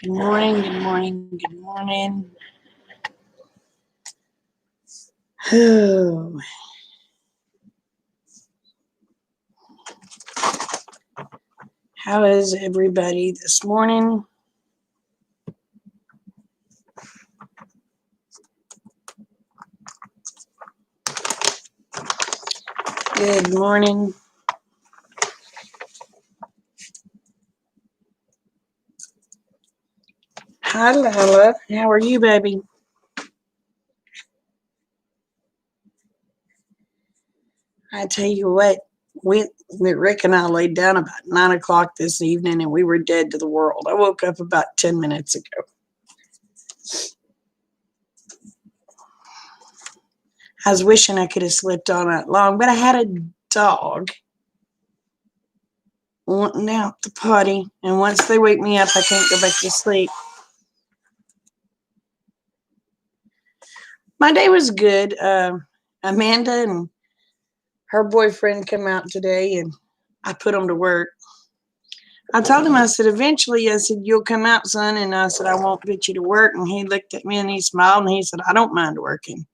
Good morning, good morning, good morning. Oh, how is everybody this morning? Good morning. Hi, Lala. How are you, baby? I tell you what, we Rick and I laid down about 9 o'clock this evening, and we were dead to the world. I woke up about 10 minutes ago. I was wishing I could have slept all night long, but I had a dog wanting out the potty, and once they wake me up, I can't go back to sleep. My day was good. Amanda and her boyfriend come out today, and I put them to work. I told him, I said, eventually, I said, you'll come out, son. And I said, I won't put you to work. And he looked at me and he smiled and he said, I don't mind working.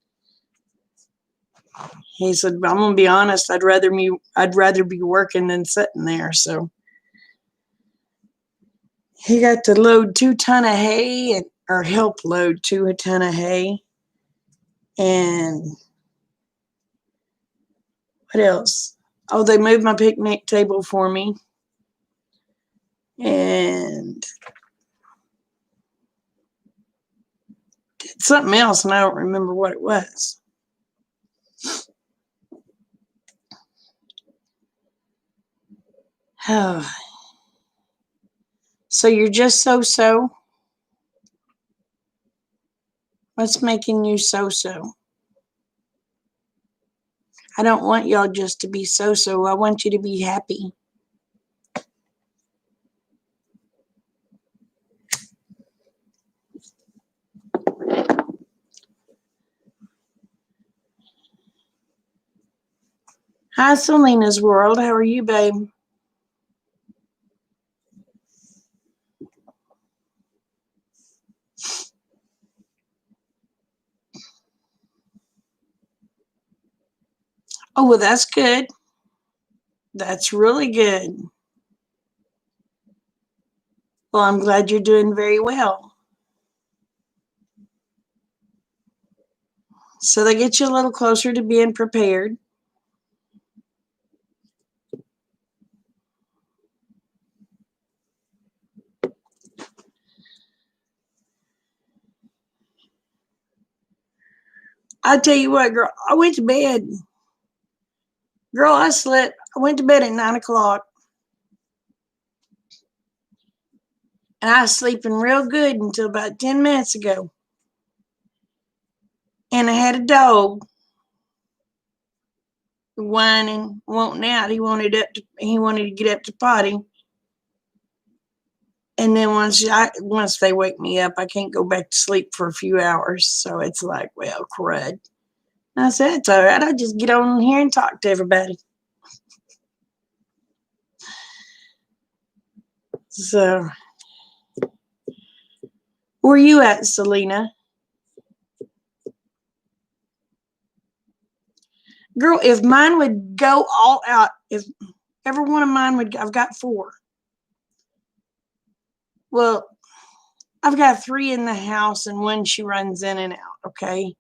He said, I'm going to be honest. I'd rather be working than sitting there. So he got to load 2 tons of hay or help load 2 tons of hay. And what else? Oh, they moved my picnic table for me. And did something else, and I don't remember what it was. Oh. So you're just so-so? What's making you so-so? I don't want y'all just to be so-so. I want you to be happy. Hi, Selena's World. How are you, babe? Oh, well, that's good. That's really good. Well, I'm glad you're doing very well. So they get you a little closer to being prepared. I tell you what, girl, I went to bed. Girl, I slept. I went to bed at 9 o'clock. And I was sleeping real good until about 10 minutes ago. And I had a dog whining, wanting out. He wanted to get up to potty. And then once they wake me up, I can't go back to sleep for a few hours. So it's like, well, crud. I said, it's all right. I'll just get on here and talk to everybody. So, where you at, Selena? Girl, if mine would go all out, if every one of mine would, I've got 4. Well, I've got 3 in the house and 1 she runs in and out, okay?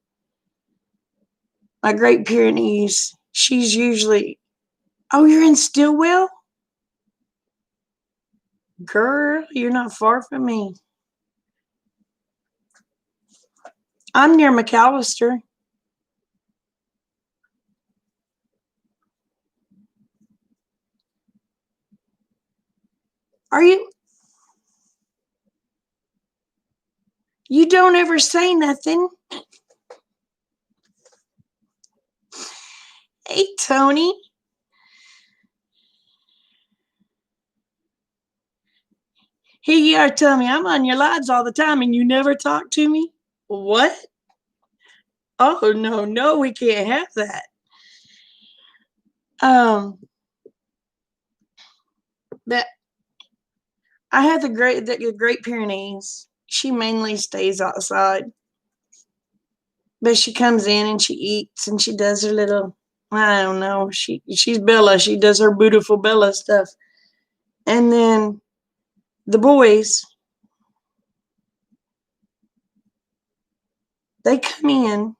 My Great Pyrenees, she's usually, oh, you're in Stillwell? Girl, you're not far from me. I'm near McAllister. Are you? You don't ever say nothing. Hey, Tony. Here you are telling me I'm on your lives all the time and you never talk to me? What? Oh, no, we can't have that. That I have the Great Pyrenees. She mainly stays outside, but she comes in and she eats and she does her little. I don't know. She's Bella. She does her beautiful Bella stuff, and then the boys, they come in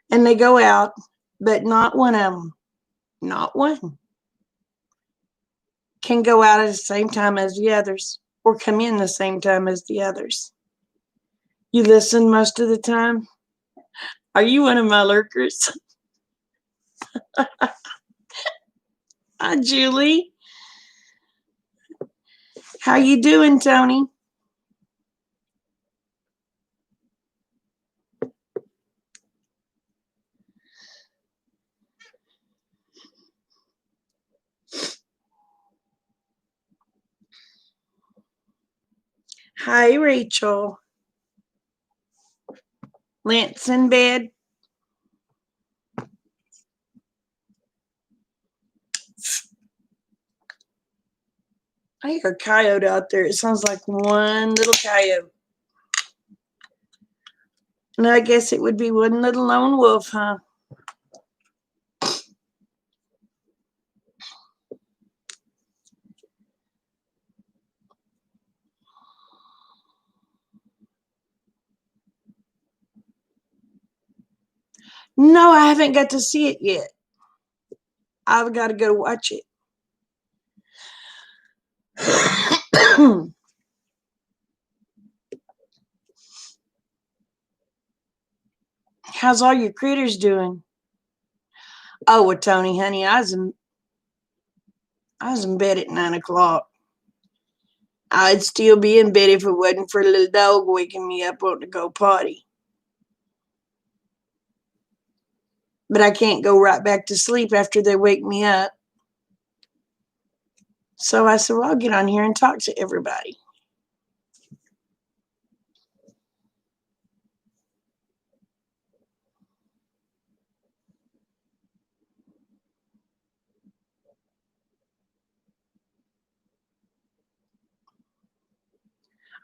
and they go out, but not one of them, not one, can go out at the same time as the others or come in the same time as the others. You listen most of the time. Are you one of my lurkers? Hi, Julie. How you doing, Tony? Hi, Rachel. Lance in bed. I hear a coyote out there. It sounds like one little coyote. And I guess it would be one little lone wolf, huh? No, I haven't got to see it yet. I've got to go watch it. How's all your critters doing? Oh, well, Tony, honey, I was in bed at 9 o'clock. I'd still be in bed if it wasn't for a little dog waking me up to go potty. But I can't go right back to sleep after they wake me up. So I said, well, I'll get on here and talk to everybody.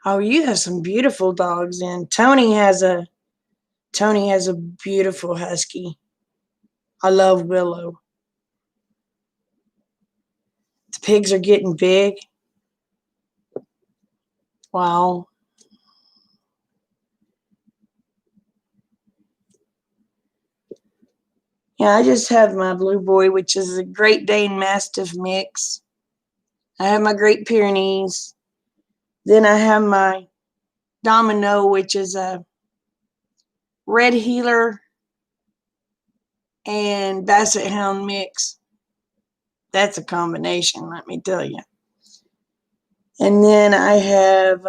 Oh, you have some beautiful dogs, and Tony has a beautiful husky. I love Willow. The pigs are getting big. Wow. Yeah, I just have my Blue Boy, which is a Great Dane Mastiff mix. I have my Great Pyrenees. Then I have my Domino, which is a Red Heeler and Basset Hound mix. That's a combination, let me tell you. And then I have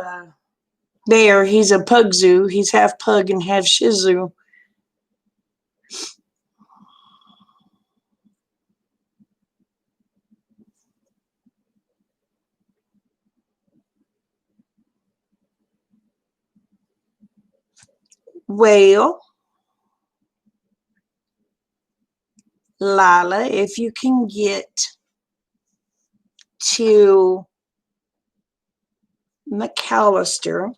Bear. He's a Pug Zoo. He's half Pug and half Shih Tzu. Well, Lila, if you can get to McAllister,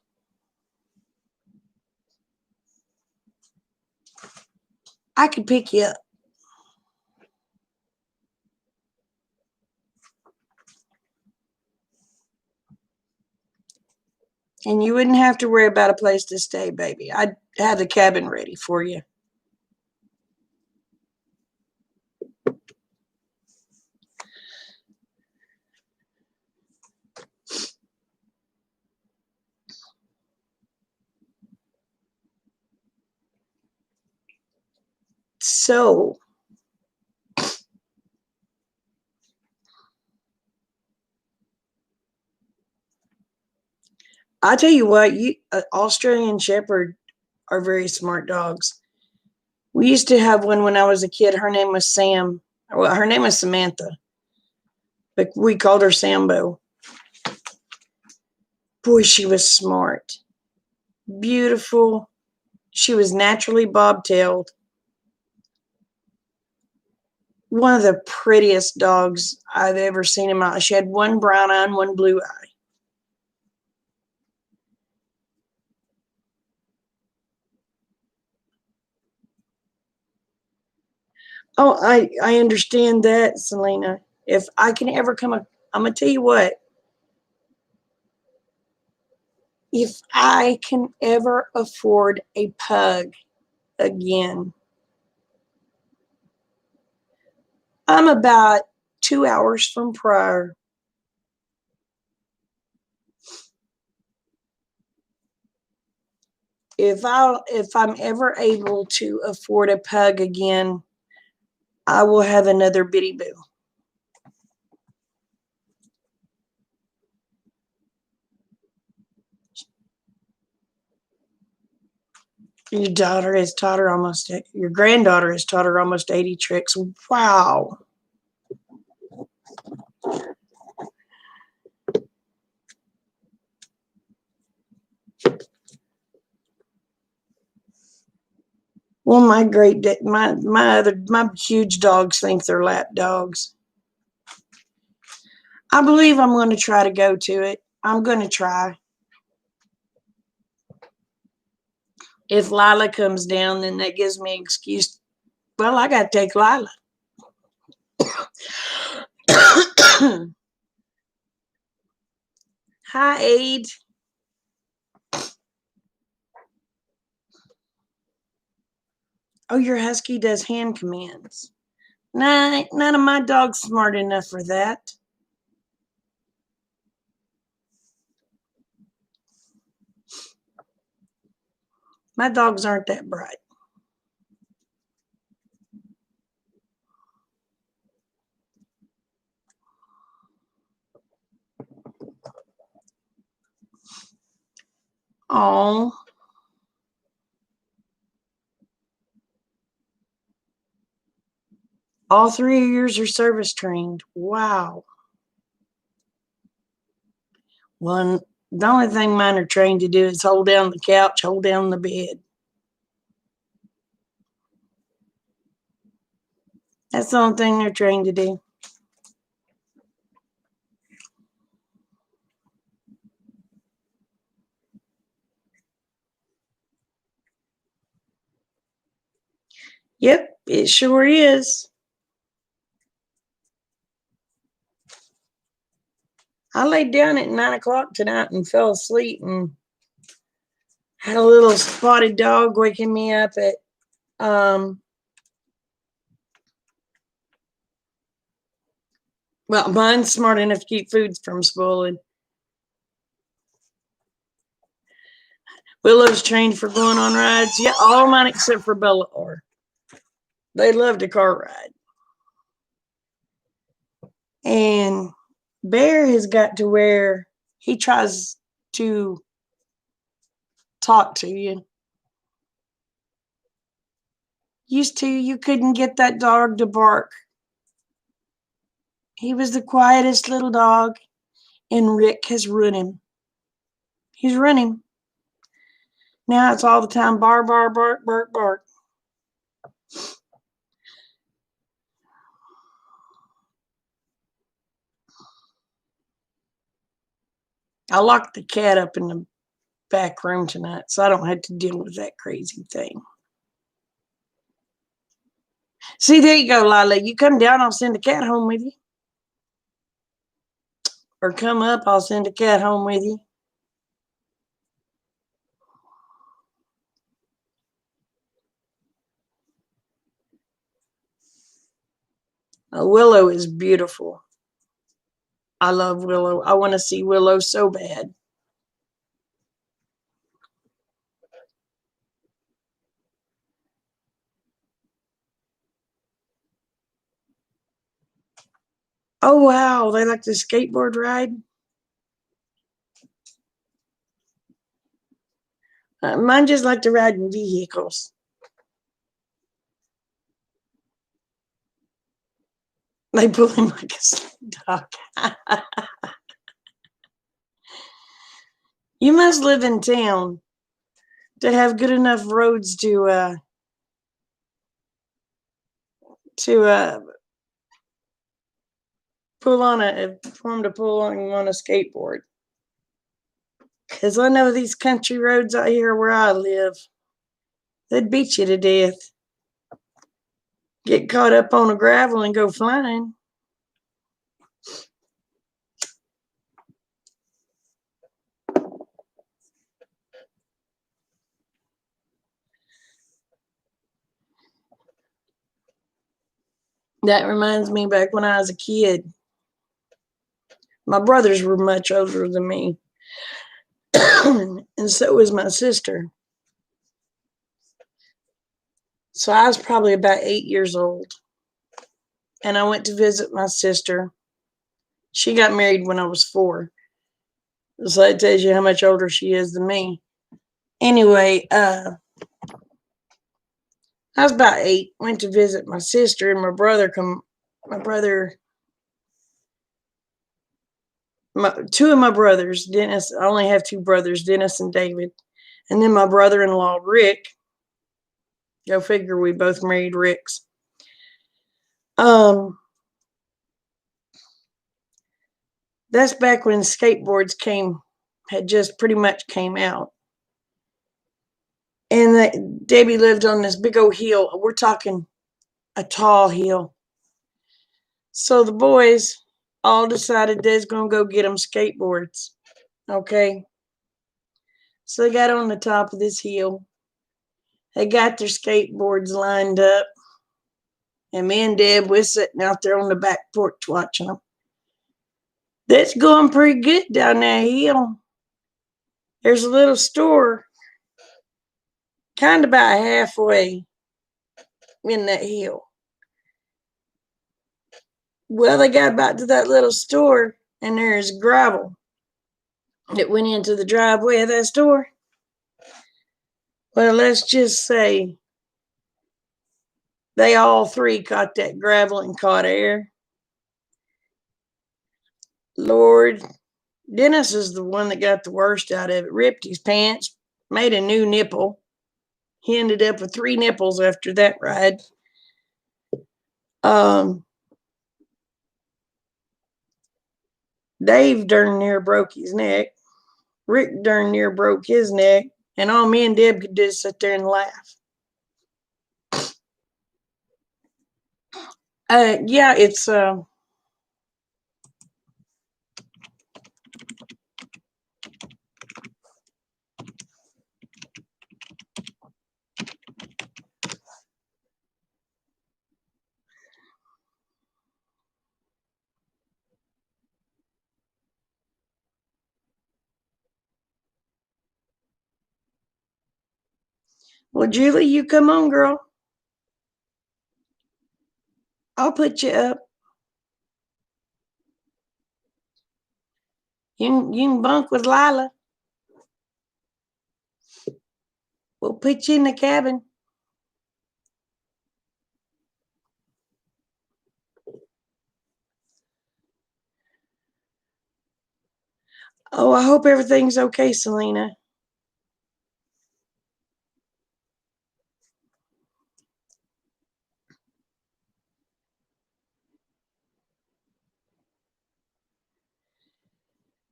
I could pick you up. And you wouldn't have to worry about a place to stay, baby. I'd have the cabin ready for you. So, I'll tell you what, Australian Shepherd are very smart dogs. We used to have one when I was a kid. Her name was Sam. Well, her name was Samantha, but we called her Sambo. Boy, she was smart, beautiful. She was naturally bobtailed. one of the prettiest dogs I've ever seen in my life. She had one brown eye and one blue eye. Oh, I understand that, Selena. If I can ever come, I'm gonna tell you what. If I can ever afford a pug again, I'm about 2 hours from Pryor. If I'm ever able to afford a pug again, I will have another Bitty Boo. Your daughter has taught her almost. Your granddaughter has taught her almost 80 tricks. Wow. Well, my huge dogs think they're lap dogs. I believe I'm going to try to go to it. I'm going to try. If Lila comes down, then that gives me an excuse. Well, I got to take Lila. Hi, Aid. Oh, your husky does hand commands. Nah, none of my dogs smart enough for that. My dogs aren't that bright. Oh. All 3 of yours are service trained. Wow. One, the only thing mine are trained to do is hold down the couch, hold down the bed. That's the only thing they're trained to do. Yep, it sure is. I laid down at 9 o'clock tonight and fell asleep and had a little spotted dog waking me up at well, mine's smart enough to keep food from spoiling. Willow's trained for going on rides. Yeah, all mine except for Bella are. They loved a car ride. And Bear has got to where he tries to talk to you. Used to, you couldn't get that dog to bark. He was the quietest little dog, and Rick has run him. He's running. Now it's all the time bark, bark, bark, bark, bark. I locked the cat up in the back room tonight, so I don't have to deal with that crazy thing. See, there you go, Lila. You come down, I'll send the cat home with you. Or come up, I'll send the cat home with you. Willow is beautiful. I love Willow. I want to see Willow so bad. Oh, wow. They like the skateboard ride? Mine just like to ride in vehicles. They pull him like a dog. You must live in town to have good enough roads to for him to pull on a skateboard. Cause I know these country roads out here where I live, they'd beat you to death. Get caught up on the gravel and go flying. That reminds me back when I was a kid. My brothers were much older than me, and so was my sister. So I was probably about 8 years old, and I went to visit my sister. She got married when I was 4. So that tells you how much older she is than me. Anyway, I was about 8. Went to visit my sister, and my brother two of my brothers, Dennis. I only have 2 brothers, Dennis and David, and then my brother-in-law Rick. Go figure, we both married Ricks. That's back when skateboards had just pretty much came out. And Debbie lived on this big old hill. We're talking a tall hill. So the boys all decided they's going to go get them skateboards. Okay. So they got on the top of this hill. They got their skateboards lined up. And me and Deb, we're sitting out there on the back porch watching them. That's going pretty good down that hill. There's a little store kind of about halfway in that hill. Well, they got about to that little store, and there's gravel that went into the driveway of that store. Well, let's just say they all 3 caught that gravel and caught air. Lord, Dennis is the one that got the worst out of it. Ripped his pants, made a new nipple. He ended up with 3 nipples after that ride. Dave darn near broke his neck. Rick darn near broke his neck. And all me and Deb could do is sit there and laugh. Yeah, it's well, Julie, you come on, girl. I'll put you up. You can bunk with Lila. We'll put you in the cabin. Oh, I hope everything's okay, Selena.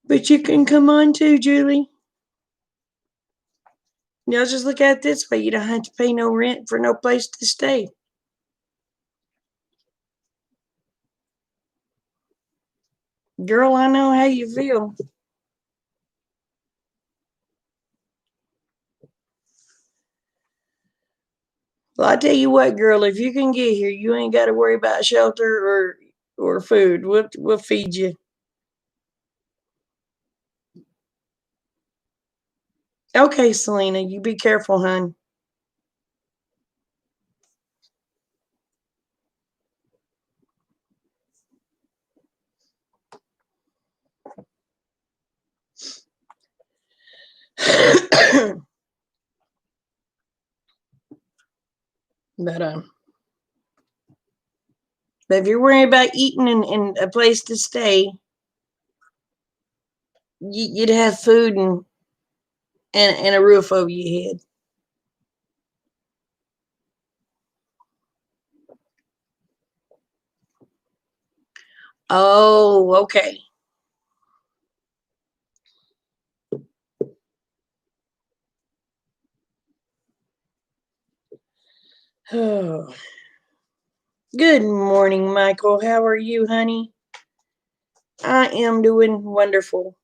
But you can come on too, Julie. Now just look at it this way. You don't have to pay no rent for no place to stay. Girl, I know how you feel. Well, I tell you what, girl, if you can get here, you ain't got to worry about shelter or food. We'll feed you. Okay, Selena, you be careful, hon. But if you're worrying about eating and a place to stay, you'd have food and a roof over your head. Oh, okay. Oh. Good morning, Michael. How are you, honey? I am doing wonderful.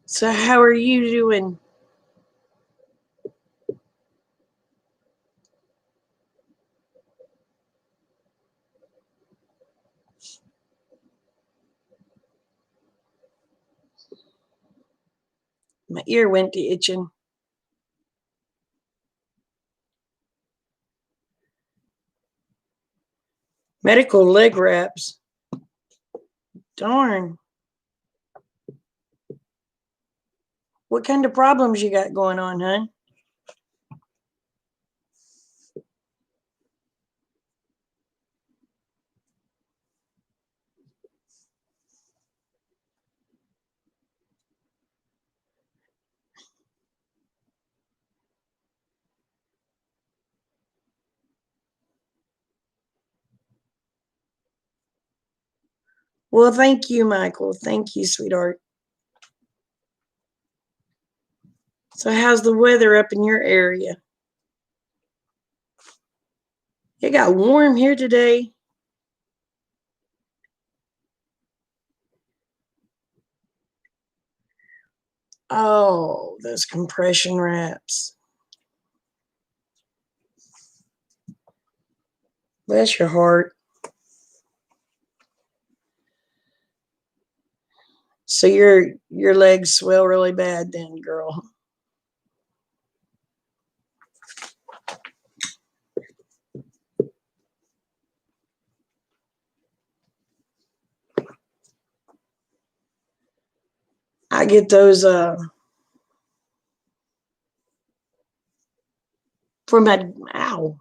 So, how are you doing? My ear went to itching. Medical leg wraps. Darn. What kind of problems you got going on, hon? Well, thank you, Michael. Thank you, sweetheart. So, how's the weather up in your area? It got warm here today. Oh, those compression wraps. Bless your heart. So your legs swell really bad then, girl. I get those for my ow.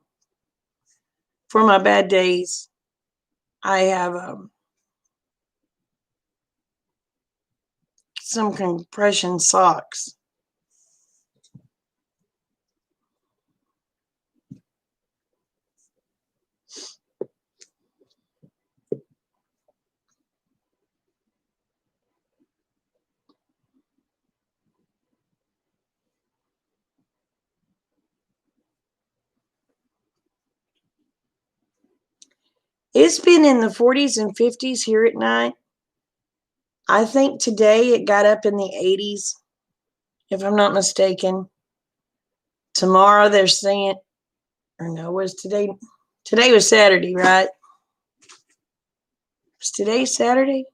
For my bad days. I have some compression socks. It's been in the 40s and 50s here at night. I think today it got up in the 80s, if I'm not mistaken. Tomorrow they're saying, or no, was today? Today was Saturday, right? Was today Saturday?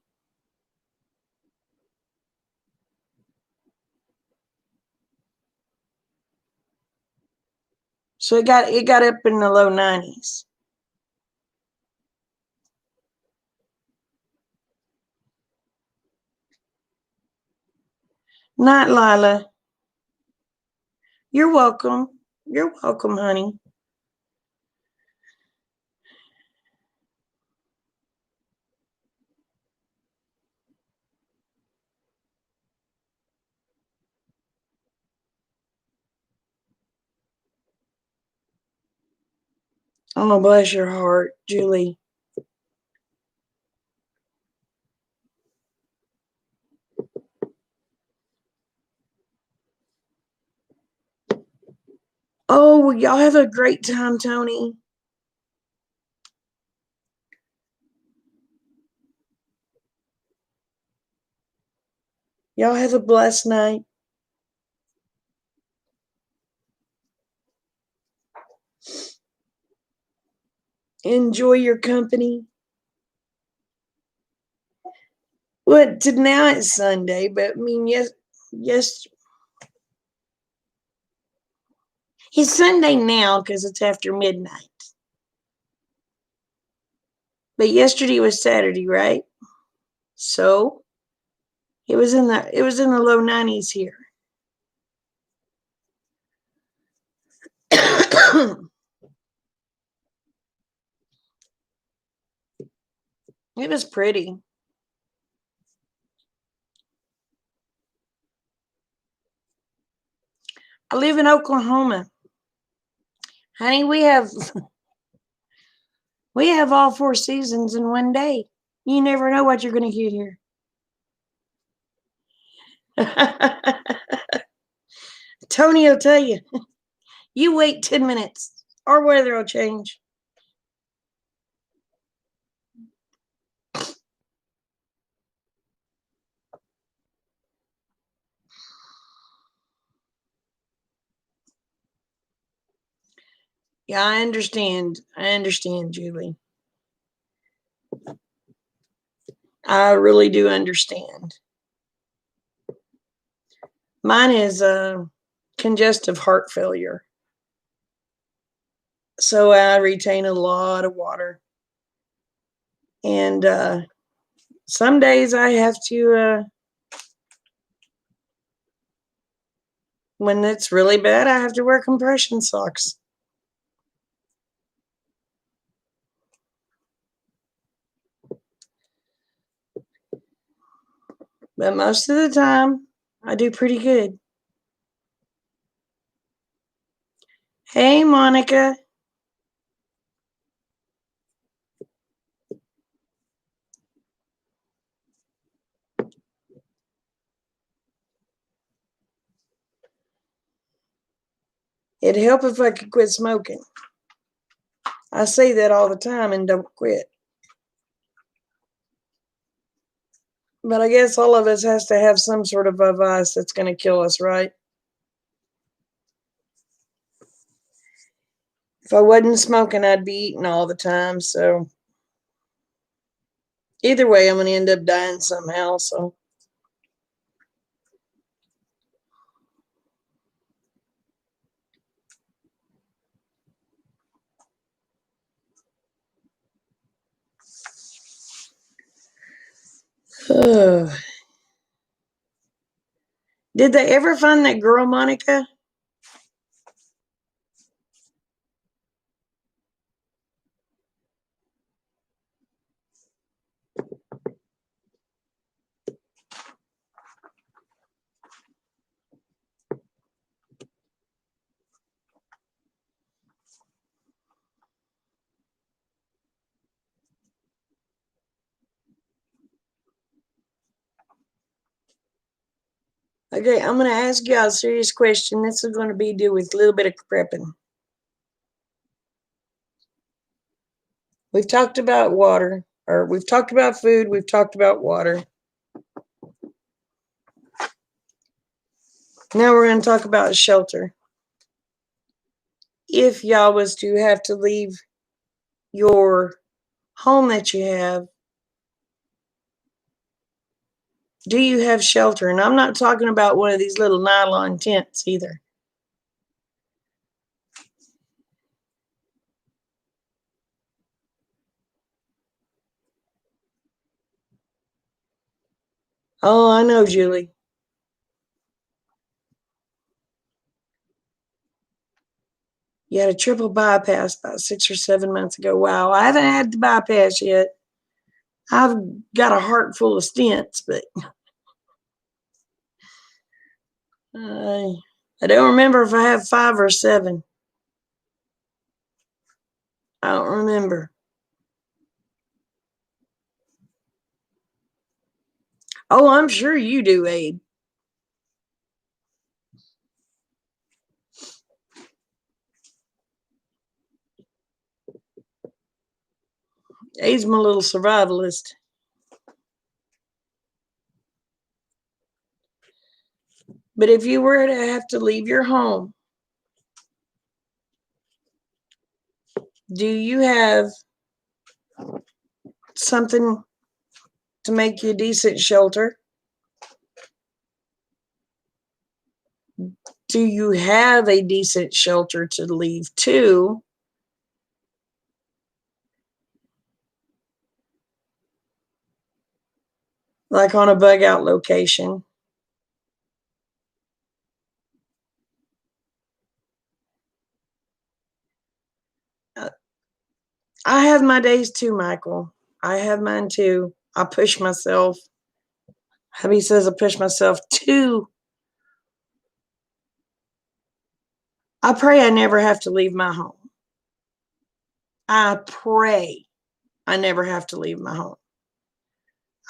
So it got up in the low 90s. Not Lila. You're welcome. You're welcome, honey. Oh, bless your heart, Julie. Oh, well, y'all have a great time, Tony. Y'all have a blessed night. Enjoy your company. Well, to now it's Sunday, but I mean, yes, it's Sunday now because it's after midnight. But yesterday was Saturday, right? So it was in the low 90s here. It was pretty. I live in Oklahoma. Honey, we have all four seasons in one day. You never know what you're going to get here. Tony will tell you, you wait 10 minutes. Our weather will change. Yeah, I understand. I understand, Julie. I really do understand. Mine is congestive heart failure. So I retain a lot of water. And some days I have to, when it's really bad, I have to wear compression socks. But most of the time, I do pretty good. Hey, Monica. It'd help if I could quit smoking. I say that all the time and don't quit. But I guess all of us has to have some sort of a vice that's going to kill us, right? If I wasn't smoking, I'd be eating all the time. So either way, I'm going to end up dying somehow. So did they ever find that girl, Monica? Okay, I'm going to ask y'all a serious question. This is going to be do with a little bit of prepping. We've talked about water, or we've talked about food, we've talked about water. Now we're going to talk about shelter. If y'all was to have to leave your home that you have, do you have shelter? And I'm not talking about one of these little nylon tents either. Oh, I know, Julie. You had a triple bypass about 6 or 7 months ago. Wow, I haven't had the bypass yet. I've got a heart full of stents, but I don't remember if I have 5 or 7. I don't remember. Oh, I'm sure you do, Abe. Abe's my little survivalist. But if you were to have to leave your home, do you have something to make you a decent shelter? Do you have a decent shelter to leave to? Like on a bug out location? I have my days too, Michael. I have mine too. I push myself. Hubby says I push myself too. I pray I never have to leave my home. I pray I never have to leave my home.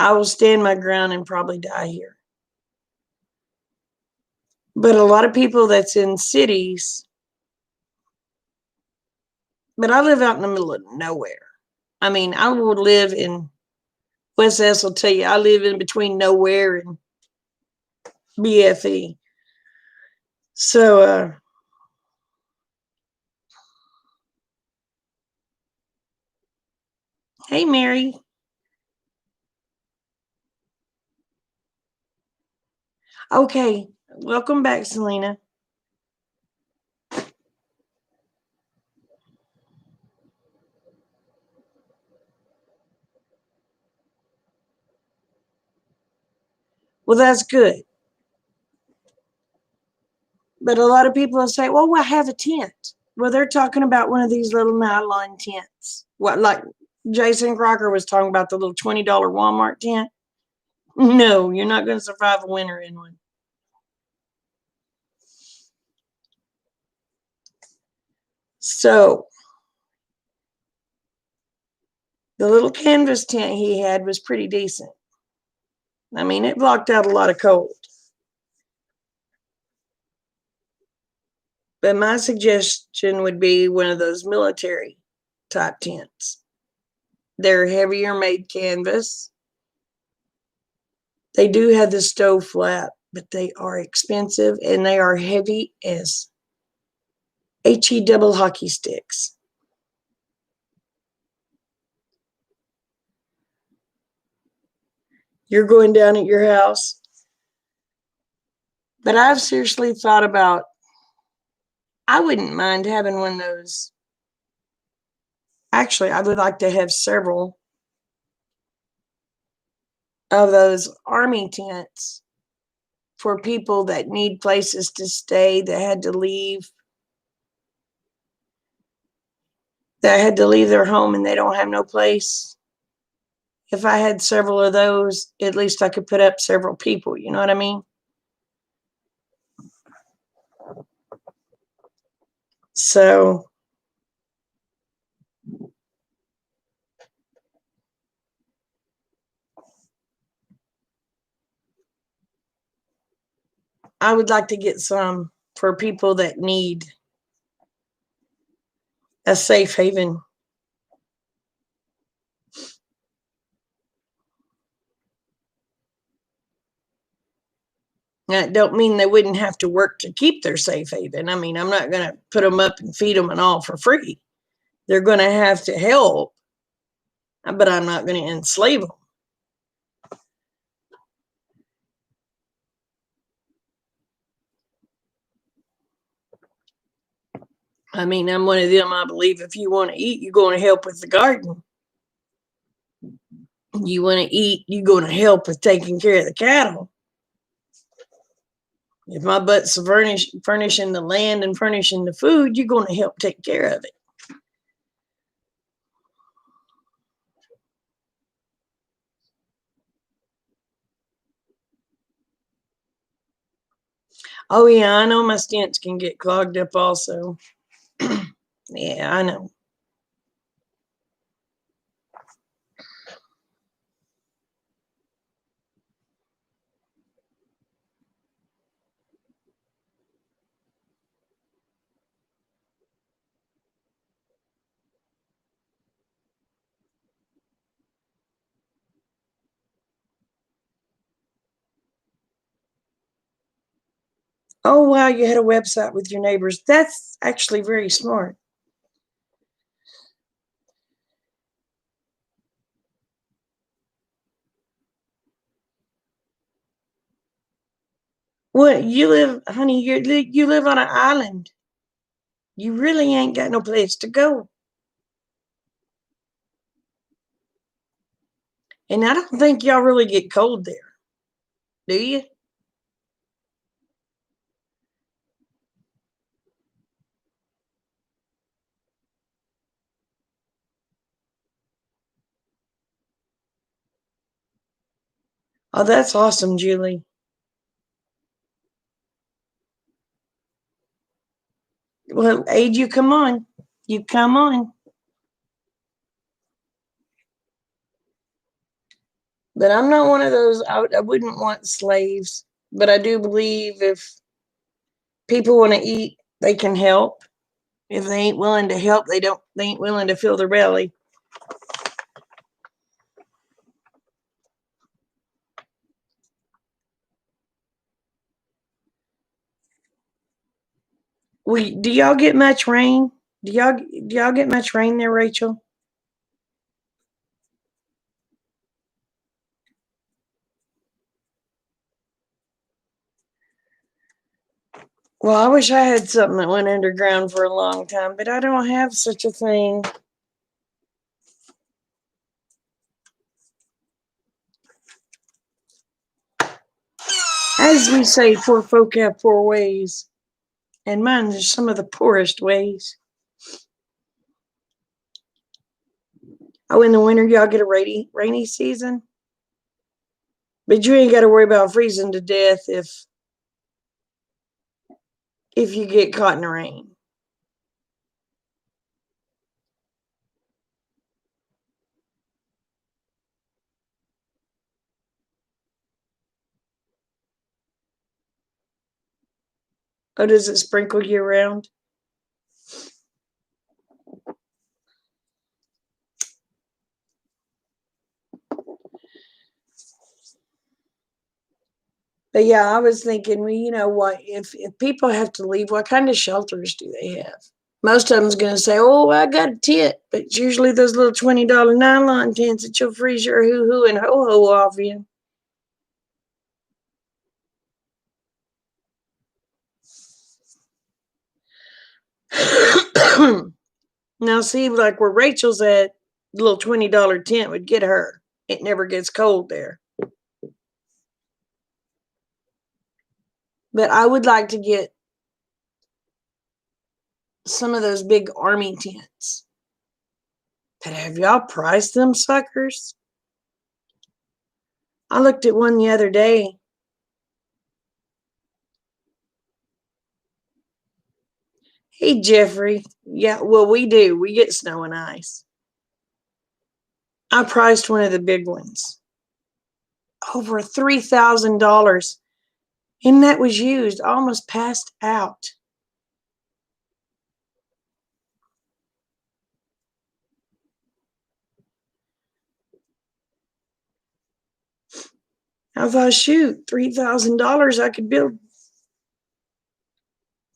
I will stand my ground and probably die here. But a lot of people that's in cities, but I live out in the middle of nowhere. I mean, I will live in West S will tell you I live in between nowhere and BFE. So hey Mary. Okay. Welcome back, Selena. Well, that's good. But a lot of people will say, well, I have a tent. Well, they're talking about one of these little nylon tents. What, like Jason Crocker was talking about the little $20 Walmart tent? No, you're not going to survive a winter in one. So the little canvas tent he had was pretty decent. I mean, it blocked out a lot of cold. But my suggestion would be one of those military type tents. They're heavier made canvas. They do have the stove flap, but they are expensive and they are heavy as HE double hockey sticks. You're going down at your house. But I've seriously thought about, I wouldn't mind having one of those. Actually, I would like to have several of those army tents for people that need places to stay, that had to leave their home and they don't have no place. If I had several of those, at least I could put up several people. You know what I mean? So I would like to get some for people that need a safe haven. That don't mean they wouldn't have to work to keep their safe haven. I mean, I'm not going to put them up and feed them and all for free. They're going to have to help, but I'm not going to enslave them. I mean, I'm one of them. I believe if you want to eat, you're going to help with the garden. You want to eat, you're going to help with taking care of the cattle. If my butt's furnishing the land and furnishing the food, you're going to help take care of it. Oh, yeah, I know my stents can get clogged up also. Yeah, I know. Oh, wow, you had a website with your neighbors. That's actually very smart. What, you live, honey, you live on an island. You really ain't got no place to go. And I don't think y'all really get cold there, do you? Oh, that's awesome, Julie. Well, Aid, you come on. You come on. But I'm not one of those. I wouldn't want slaves. But I do believe if people want to eat, they can help. If they ain't willing to help, they don't. They ain't willing to fill their belly. We do y'all get much rain? Do y'all get much rain there, Rachel? Well, I wish I had something that went underground for a long time, but I don't have such a thing. As we say, poor folk have poor ways, and mine are some of the poorest ways. Oh, in the winter, y'all get a rainy season, but you ain't got to worry about freezing to death if you get caught in the rain. Oh, does it sprinkle year round? But yeah, I was thinking, well, you know what? If people have to leave, what kind of shelters do they have? Most of them's gonna say, "Oh, I got a tent," but it's usually those little $20 nylon tents that you'll freeze your hoo hoo and ho ho off in. Now, see, like where Rachel's at, the little $20 tent would get her. It never gets cold there. But I would like to get some of those big army tents. But have y'all priced them suckers? I looked at one the other day. Hey, Jeffrey. Yeah, well, we do. We get snow and ice. I priced one of the big ones. Over $3,000. And that was used, almost passed out. I thought, shoot, $3,000.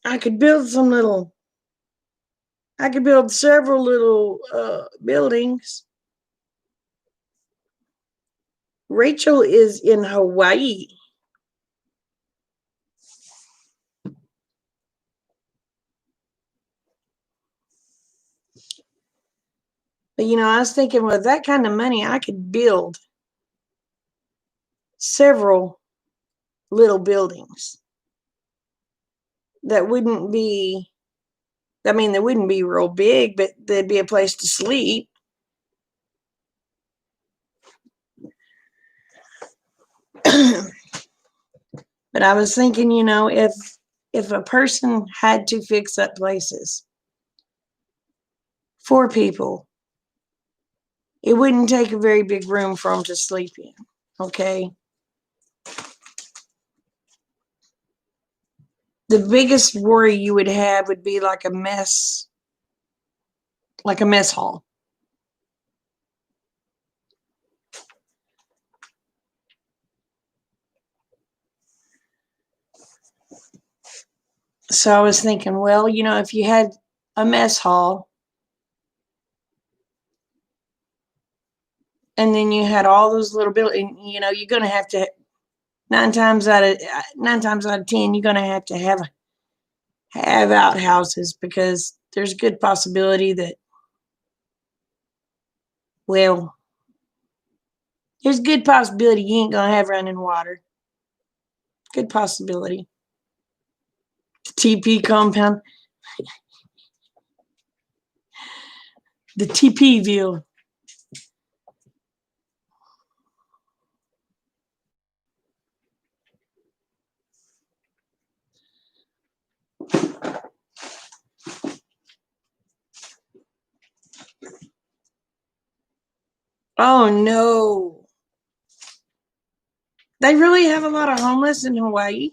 I could build some little. I could build several little buildings. Rachel is in Hawaii. But you know, I was thinking with that kind of money, I could build several little buildings that wouldn't be, I mean, they wouldn't be real big, but there'd be a place to sleep. But I was thinking, you know, if a person had to fix up places for people, it wouldn't take a very big room for them to sleep in. Okay. The biggest worry you would have would be like a mess hall. So I was thinking, well, you know, if you had a mess hall and then you had all those little buildings, you know, you're going to have to nine times out of 10, you're going to have outhouses because there's a good possibility that, well, there's a good possibility you ain't going to have running water. Good possibility. TP compound, the TP view. Oh no. They really have a lot of homeless in Hawaii?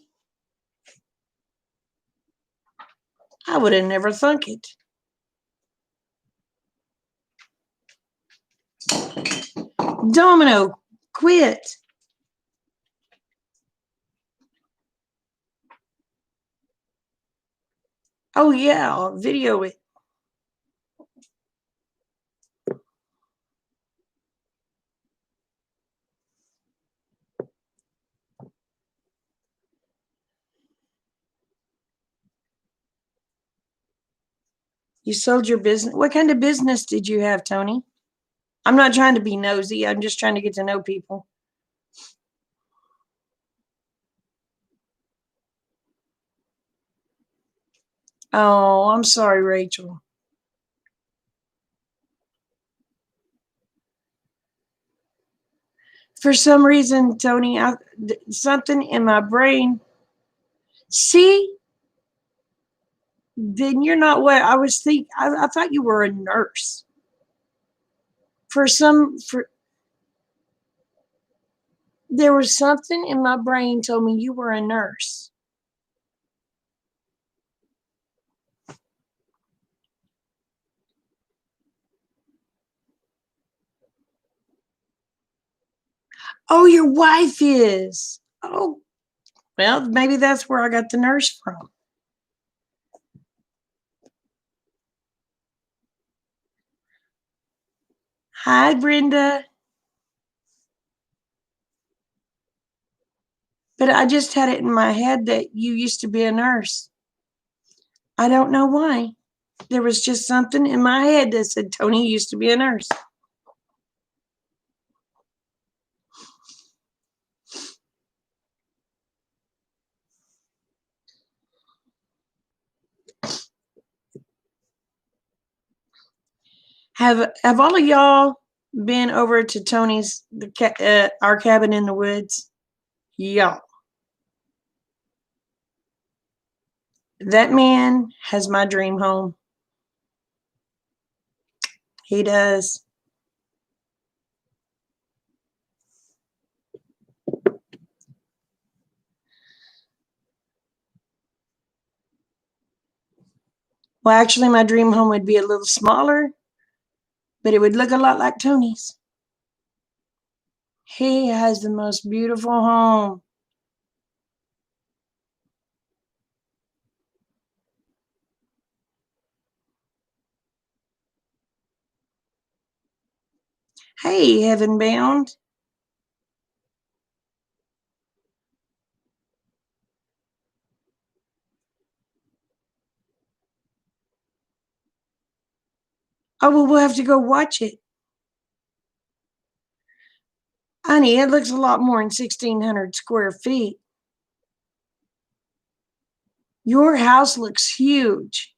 I would have never thunk it. Domino, quit. Oh yeah, I'll video it. You sold your business. What kind of business did you have, Tony? I'm not trying to be nosy. I'm just trying to get to know people. Oh, I'm sorry, Rachel. For some reason, Tony, something in my brain. See, then you're not what I was thinking. I thought you were a nurse. For there was something in my brain told me you were a nurse. Oh, your wife is. Oh, well, maybe that's where I got the nurse from. Hi, Brenda. But I just had it in my head that you used to be a nurse. I don't know why. There was just something in my head that said Tony used to be a nurse. Have all of y'all been over to Tony's our cabin in the woods? Y'all, that man has my dream home. He does. Well, actually, my dream home would be a little smaller, but it would look a lot like Tony's. He has the most beautiful home. Hey, Heaven Bound. Oh, well, we'll have to go watch it. Honey, it looks a lot more than 1,600 square feet. Your house looks huge,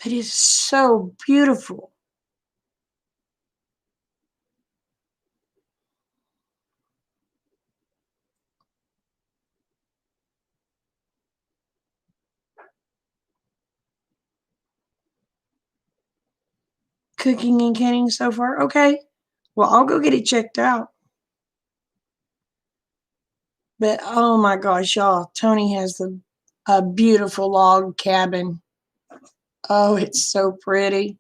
but it's so beautiful. Cooking and canning so far. Okay. Well, I'll go get it checked out. But oh my gosh, y'all, Tony has a beautiful log cabin. Oh, it's so pretty.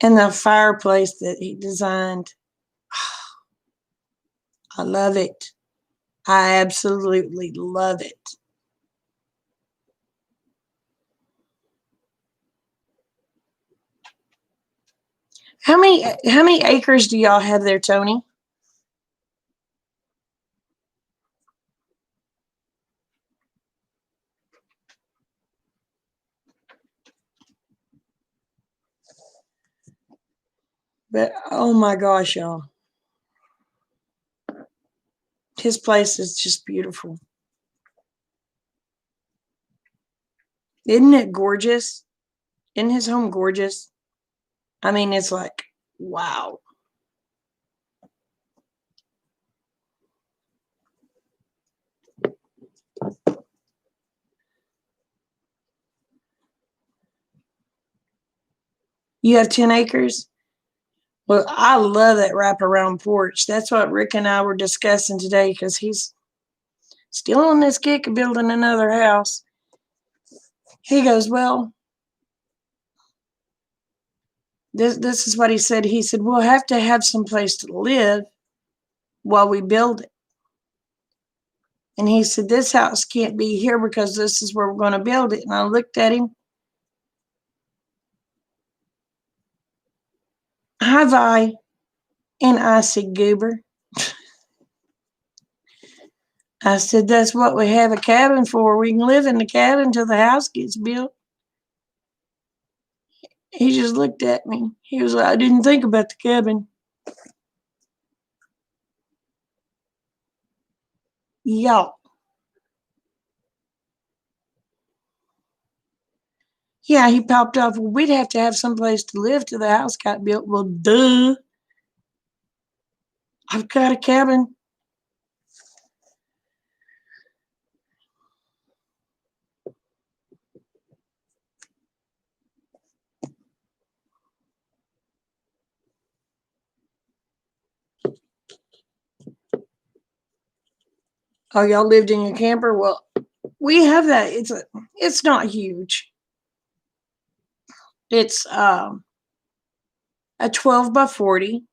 And the fireplace that he designed. I love it. I absolutely love it. How many acres do y'all have there, Tony? But oh my gosh, y'all. His place is just beautiful. Isn't it gorgeous? Isn't his home gorgeous? I mean, it's like, wow. You have 10 acres? Well, I love that wraparound porch. That's what Rick and I were discussing today because he's still on this kick of building another house. He goes, well, this is what he said. He said, we'll have to have some place to live while we build it. And he said, this house can't be here because this is where we're going to build it. And I looked at him. Hi, Vi. And I said, Goober. I said, that's what we have a cabin for. We can live in the cabin until the house gets built. He just looked at me. He was like, I didn't think about the cabin. Y'all. Yeah, he popped off. Well, we'd have to have someplace to live till the house got built. Well, duh. I've got a cabin. Oh, y'all lived in your camper? Well, we have that. It's not huge. It's a 12 by 40.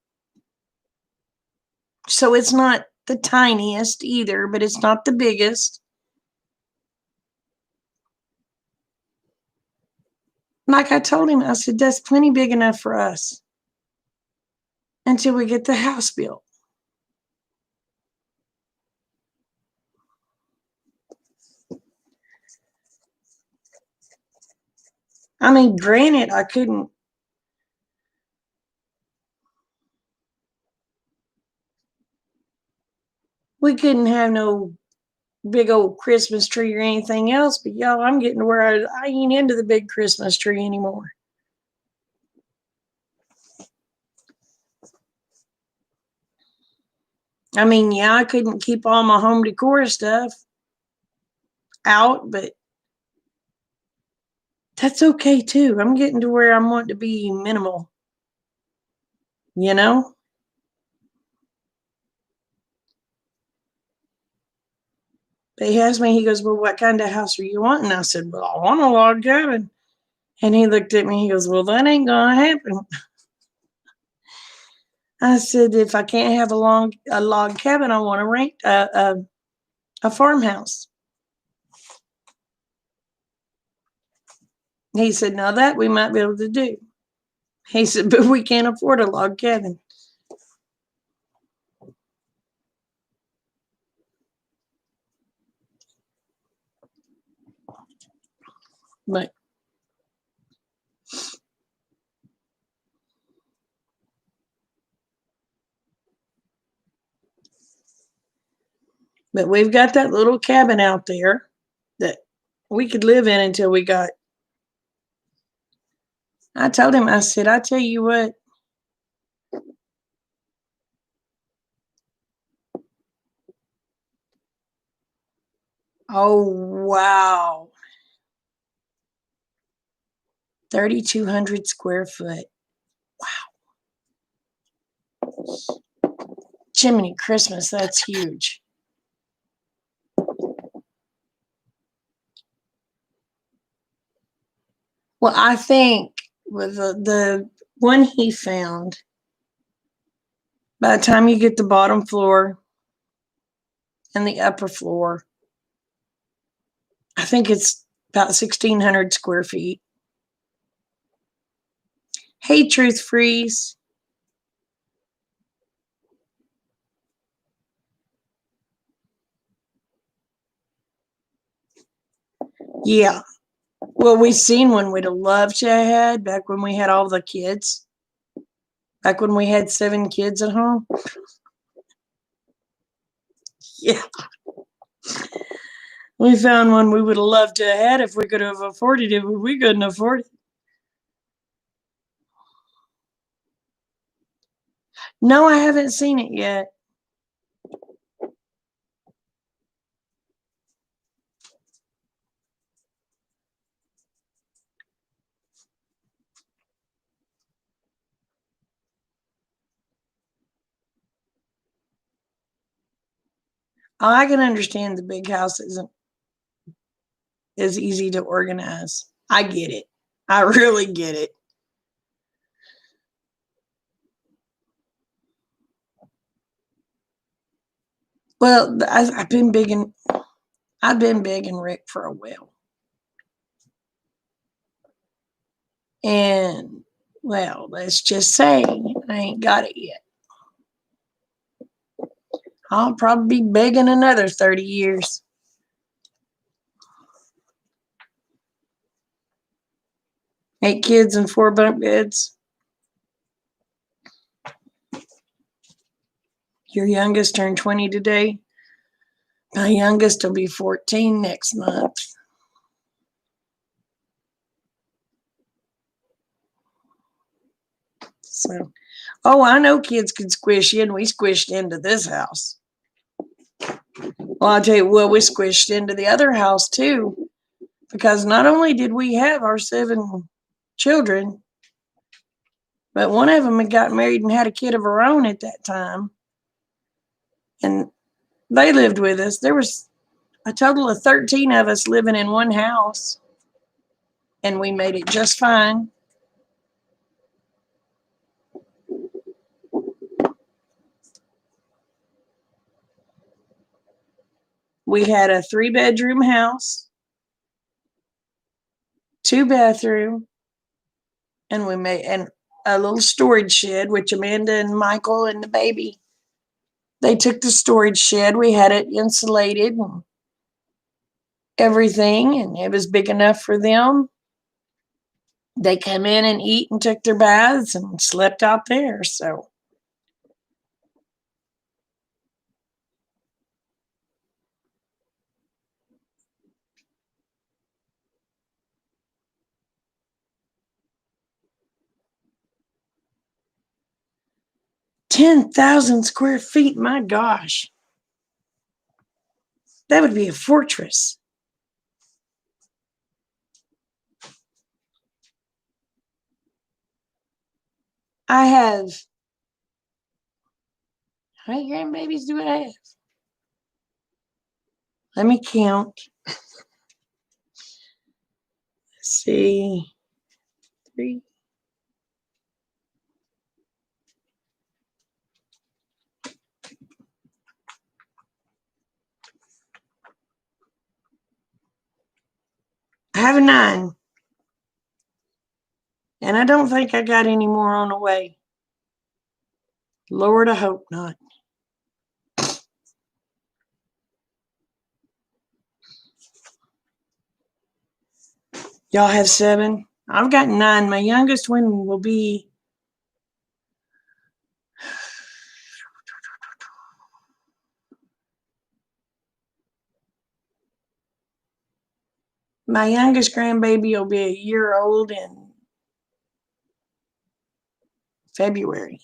So it's not the tiniest either, but it's not the biggest. Like I told him, I said, that's plenty big enough for us until we get the house built. I mean, granted, we couldn't have no big old Christmas tree or anything else, but y'all, I'm getting to where I ain't into the big Christmas tree anymore. I mean, yeah, I couldn't keep all my home decor stuff out, but that's okay too. I'm getting to where I want to be minimal, you know? But he asked me, he goes, well, what kind of house are you wanting? I said, well, I want a log cabin. And he looked at me, he goes, well, that ain't gonna happen. I said, if I can't have a log cabin, I want to rent a farmhouse. He said, now that we might be able to do. He said, but we can't afford a log cabin. But we've got that little cabin out there that we could live in until we got. I told him, I said, I tell you what. Oh, wow. 3,200 square foot. Wow. Jiminy Christmas, that's huge. Well, I think with the one he found, by the time you get the bottom floor and the upper floor, I think it's about 1,600 square feet. Hey, Truth Freeze. Yeah. Well, we seen one we'd have loved to have had back when we had all the kids. Back when we had 7 kids at home. Yeah. We found one we would have loved to have had if we could have afforded it, but we couldn't afford it. No, I haven't seen it yet. I can understand the big house isn't as easy to organize. I get it. I really get it. Well, I've been begging Rick for a will. And well, let's just say I ain't got it yet. I'll probably be begging another 30 years. Eight kids and 4 bunk beds. Your youngest turned 20 today. My youngest will be 14 next month. So, oh, I know kids can squish in. We squished into this house. Well, I'll tell you what, we squished into the other house too, because not only did we have our 7 children, but one of them had got married and had a kid of her own at that time. And they lived with us. There was a total of 13 of us living in one house, and we made it just fine. We had a 3-bedroom house, 2-bathroom, and we made and a little storage shed, which Amanda and Michael and the baby, they took the storage shed. We had it insulated and everything, and it was big enough for them. They come in and eat and took their baths and slept out there. So 10,000 square feet, my gosh. That would be a fortress. I have, how many grandbabies do I have? Let me count. Let's see. 3. I have a 9. And I don't think I got any more on the way. Lord, I hope not. Y'all have 7? I've got 9. My youngest one will be my youngest grandbaby will be a year old in February.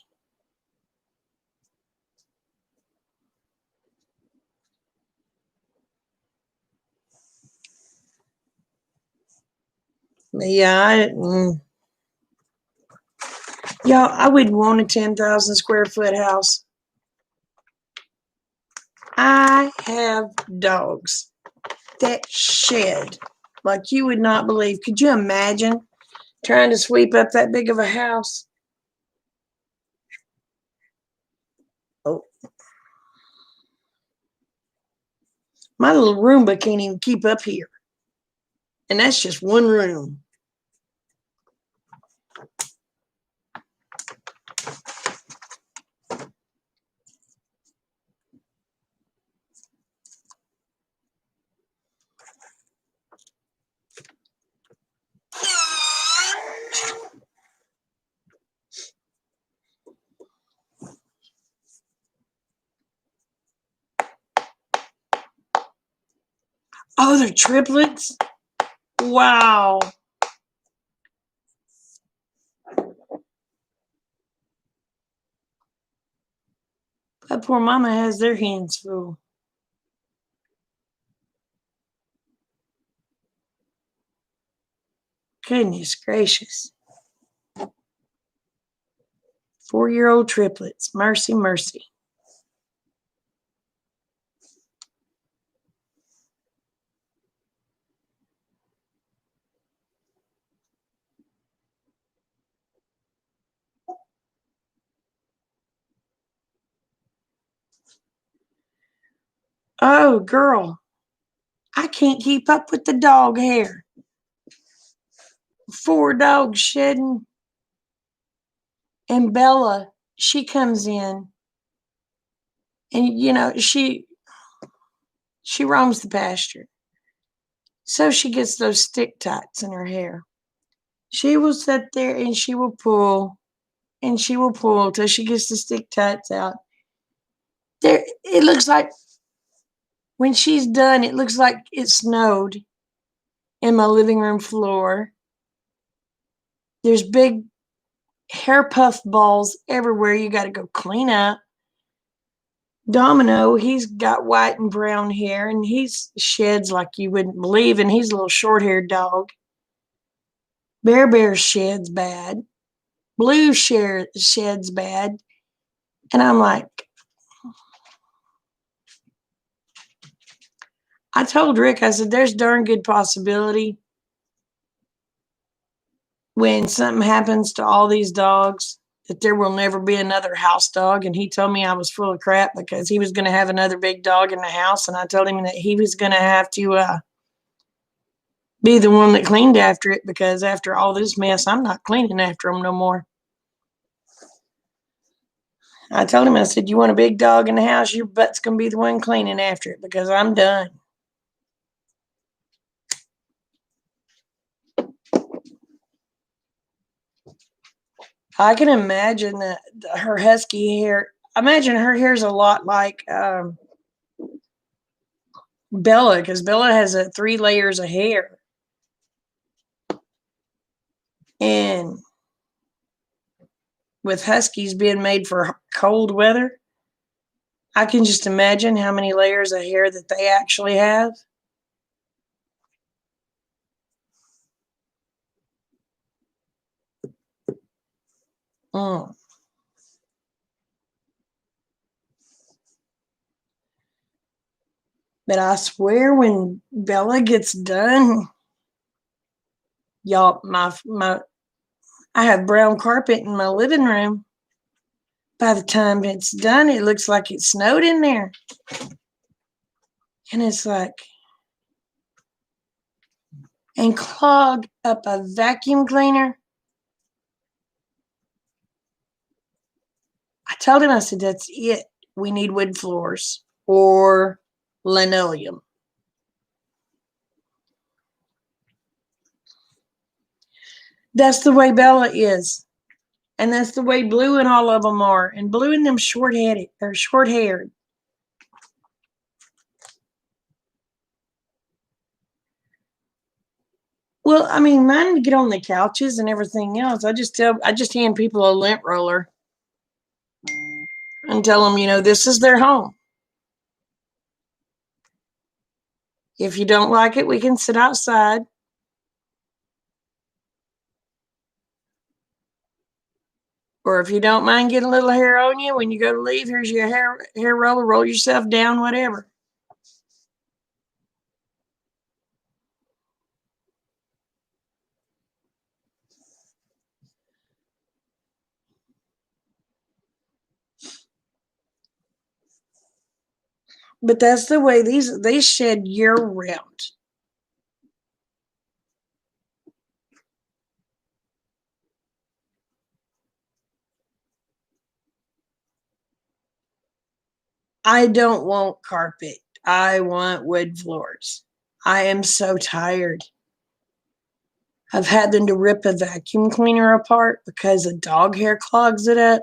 Yeah, y'all, I would want a 10,000 square foot house. I have dogs that shed like you would not believe. Could you imagine trying to sweep up that big of a house? Oh, my little Roomba can't even keep up here. And that's just one room. Oh, they're triplets? Wow. That poor mama has their hands full. Goodness gracious. 4-year-old triplets. Mercy, mercy. Oh, girl, I can't keep up with the dog hair. 4 dogs shedding. And Bella, she comes in and, she roams the pasture. So she gets those stick tights in her hair. She will sit there and she will pull and she will pull till she gets the stick tights out. There, it looks like when she's done, it looks like it snowed in my living room floor. There's big hair puff balls everywhere. You got to go clean up. Domino, he's got white and brown hair and he's sheds like you wouldn't believe, and he's a little short-haired dog. Bear sheds bad. Blue sheds bad. And I'm like, I told Rick, I said, there's darn good possibility when something happens to all these dogs that there will never be another house dog. And he told me I was full of crap because he was going to have another big dog in the house. And I told him that he was going to have to be the one that cleaned after it, because after all this mess, I'm not cleaning after them no more. I told him, I said, you want a big dog in the house, your butt's going to be the one cleaning after it, because I'm done. I can imagine that her husky hair, imagine her hair's a lot like Bella, because Bella has 3 layers of hair. And with huskies being made for cold weather, I can just imagine how many layers of hair that they actually have. Mm. But I swear, when Bella gets done, y'all, I have brown carpet in my living room. By the time it's done, it looks like it snowed in there. And it's like, and clog up a vacuum cleaner. I told him, I said, that's it. We need wood floors or linoleum. That's the way Bella is. And that's the way Blue and all of them are. And Blue and them short-headed, or short-haired. Well, I mean, mine get on the couches and everything else. I just hand people a lint roller and tell them, this is their home. If you don't like it, we can sit outside. Or if you don't mind getting a little hair on you, when you go to leave, here's your hair roller, roll yourself down, whatever. But that's the way they shed year round. I don't want carpet. I want wood floors. I am so tired of having to rip a vacuum cleaner apart because the dog hair clogs it up.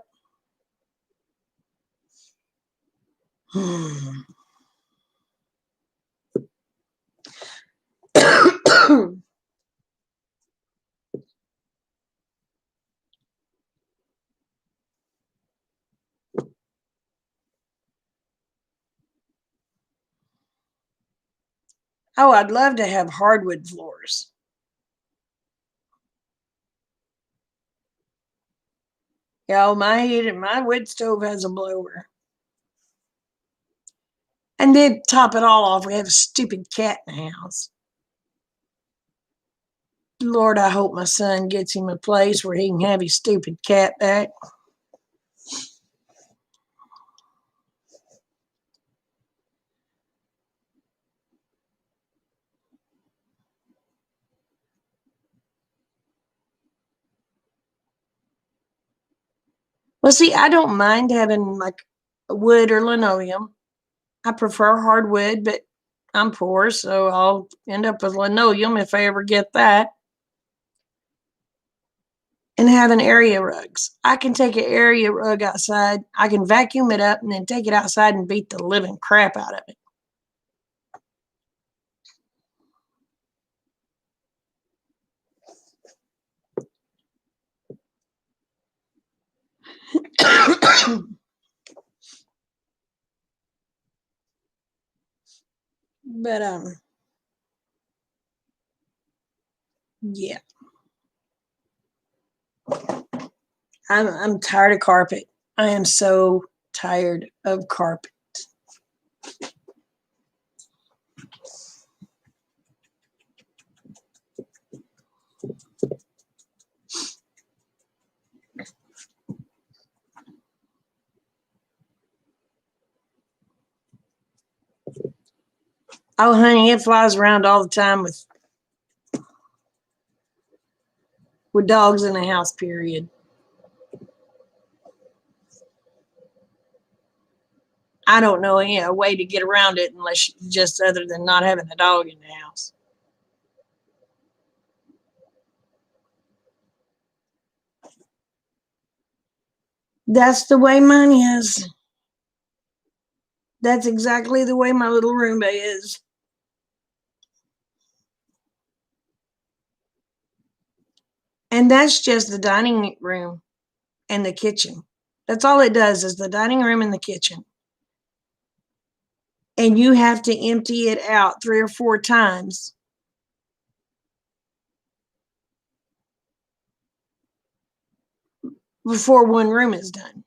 Oh, I'd love to have hardwood floors. My wood stove has a blower. And then top it all off, we have a stupid cat in the house. Lord, I hope my son gets him a place where he can have his stupid cat back. Well, see, I don't mind having like wood or linoleum. I prefer hardwood, but I'm poor, so I'll end up with linoleum if I ever get that. And having area rugs. I can take an area rug outside, I can vacuum it up and then take it outside and beat the living crap out of it. But yeah, I'm tired of carpet. I am so tired of carpet. Oh, honey, it flies around all the time with dogs in the house. Period. I don't know any way to get around it unless just other than not having the dog in the house. That's the way mine is. That's exactly the way my little Roomba is. And that's just the dining room and the kitchen. That's all it does is the dining room and the kitchen. And you have to empty it out 3 or 4 times before one room is done.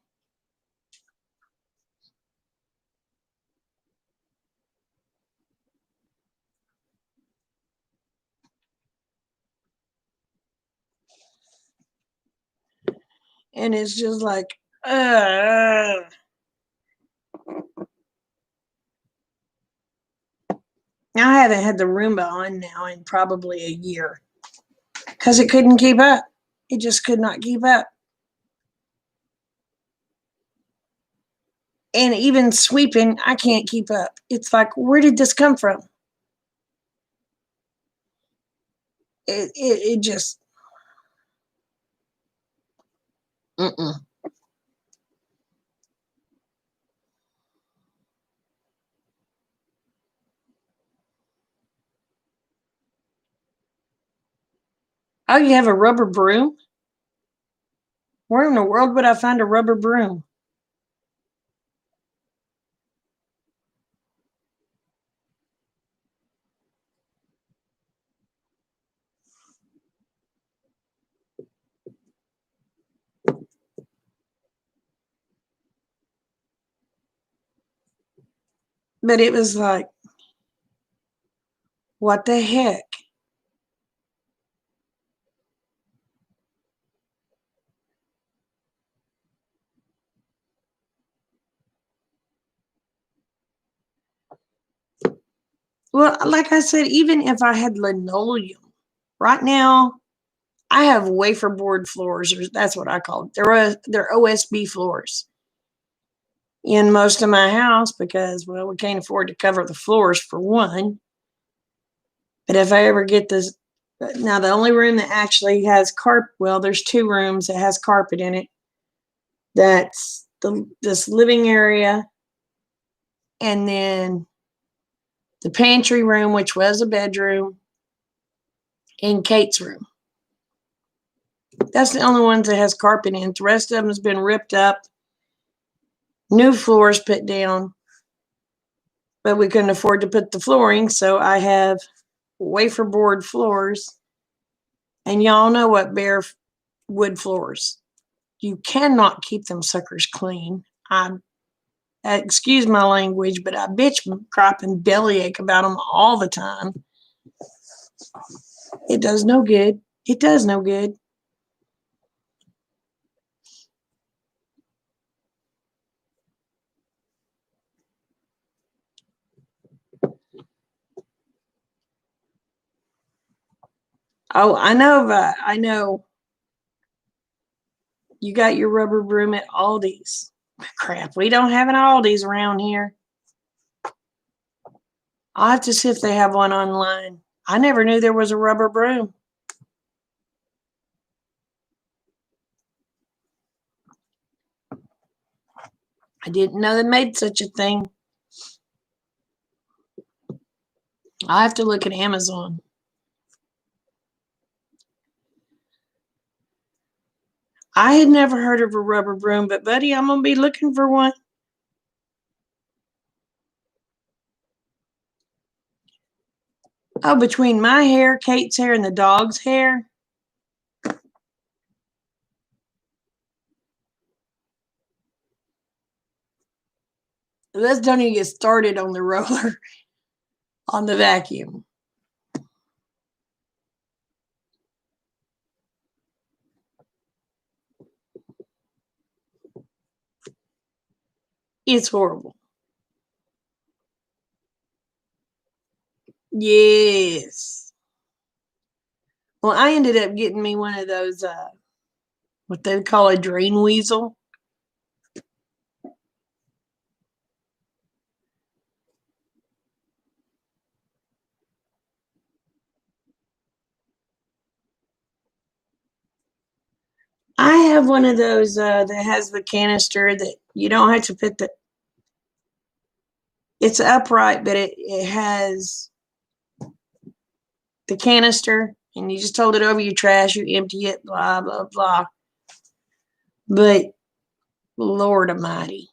And it's just like, uh, I haven't had the Roomba on now in probably a year because it couldn't keep up. It just could not keep up. And even sweeping, I can't keep up. It's like, where did this come from? It just, mm-mm. Oh, you have a rubber broom? Where in the world would I find a rubber broom? But it was like, what the heck? Well, like I said, even if I had linoleum, right now I have wafer board floors, or that's what I call it. They're OSB floors in most of my house because, well, we can't afford to cover the floors for one. But if I ever get this, now the only room that actually has carpet, well, there's 2 rooms that has carpet in it. That's this living area, and then the pantry room, which was a bedroom, and Kate's room. That's the only ones that has carpet in. The rest of them has been ripped up, new floors put down, but we couldn't afford to put the flooring, so I have wafer board floors. And y'all know what bare wood floors. You cannot keep them suckers clean. I excuse my language, but I bitch, crap, and bellyache about them all the time. It does no good. It does no good. Oh, I know. I know. You got your rubber broom at Aldi's. Crap, we don't have an Aldi's around here. I'll have to see if they have one online. I never knew there was a rubber broom. I didn't know they made such a thing. I'll have to look at Amazon. I had never heard of a rubber broom, but buddy, I'm going to be looking for one. Oh, between my hair, Kate's hair, and the dog's hair. Let's don't even get started on the roller, on the vacuum. It's horrible. Yes. Well, I ended up getting me one of those, what they call a drain weasel. I have one of those that has the canister that you don't have to put the. It's upright, but it has the canister, and you just hold it over your trash. You empty it, blah blah blah. But Lord Almighty,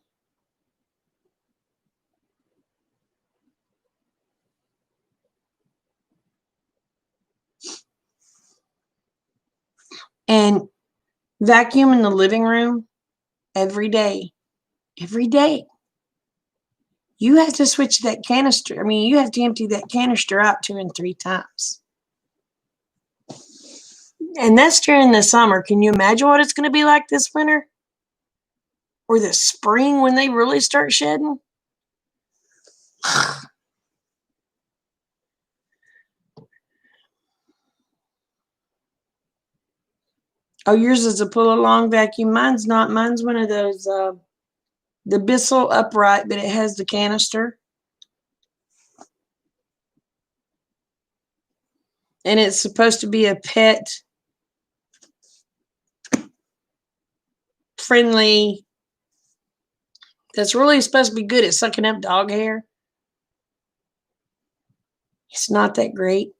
and vacuum in the living room every day, every day. You have to switch that canister. I mean, you have to empty that canister out 2 and 3 times. And that's during the summer. Can you imagine what it's going to be like this winter? Or the spring when they really start shedding? Oh, yours is a pull along vacuum. Mine's not. Mine's one of those, the Bissell upright, but it has the canister. And it's supposed to be a pet friendly. That's really supposed to be good at sucking up dog hair. It's not that great.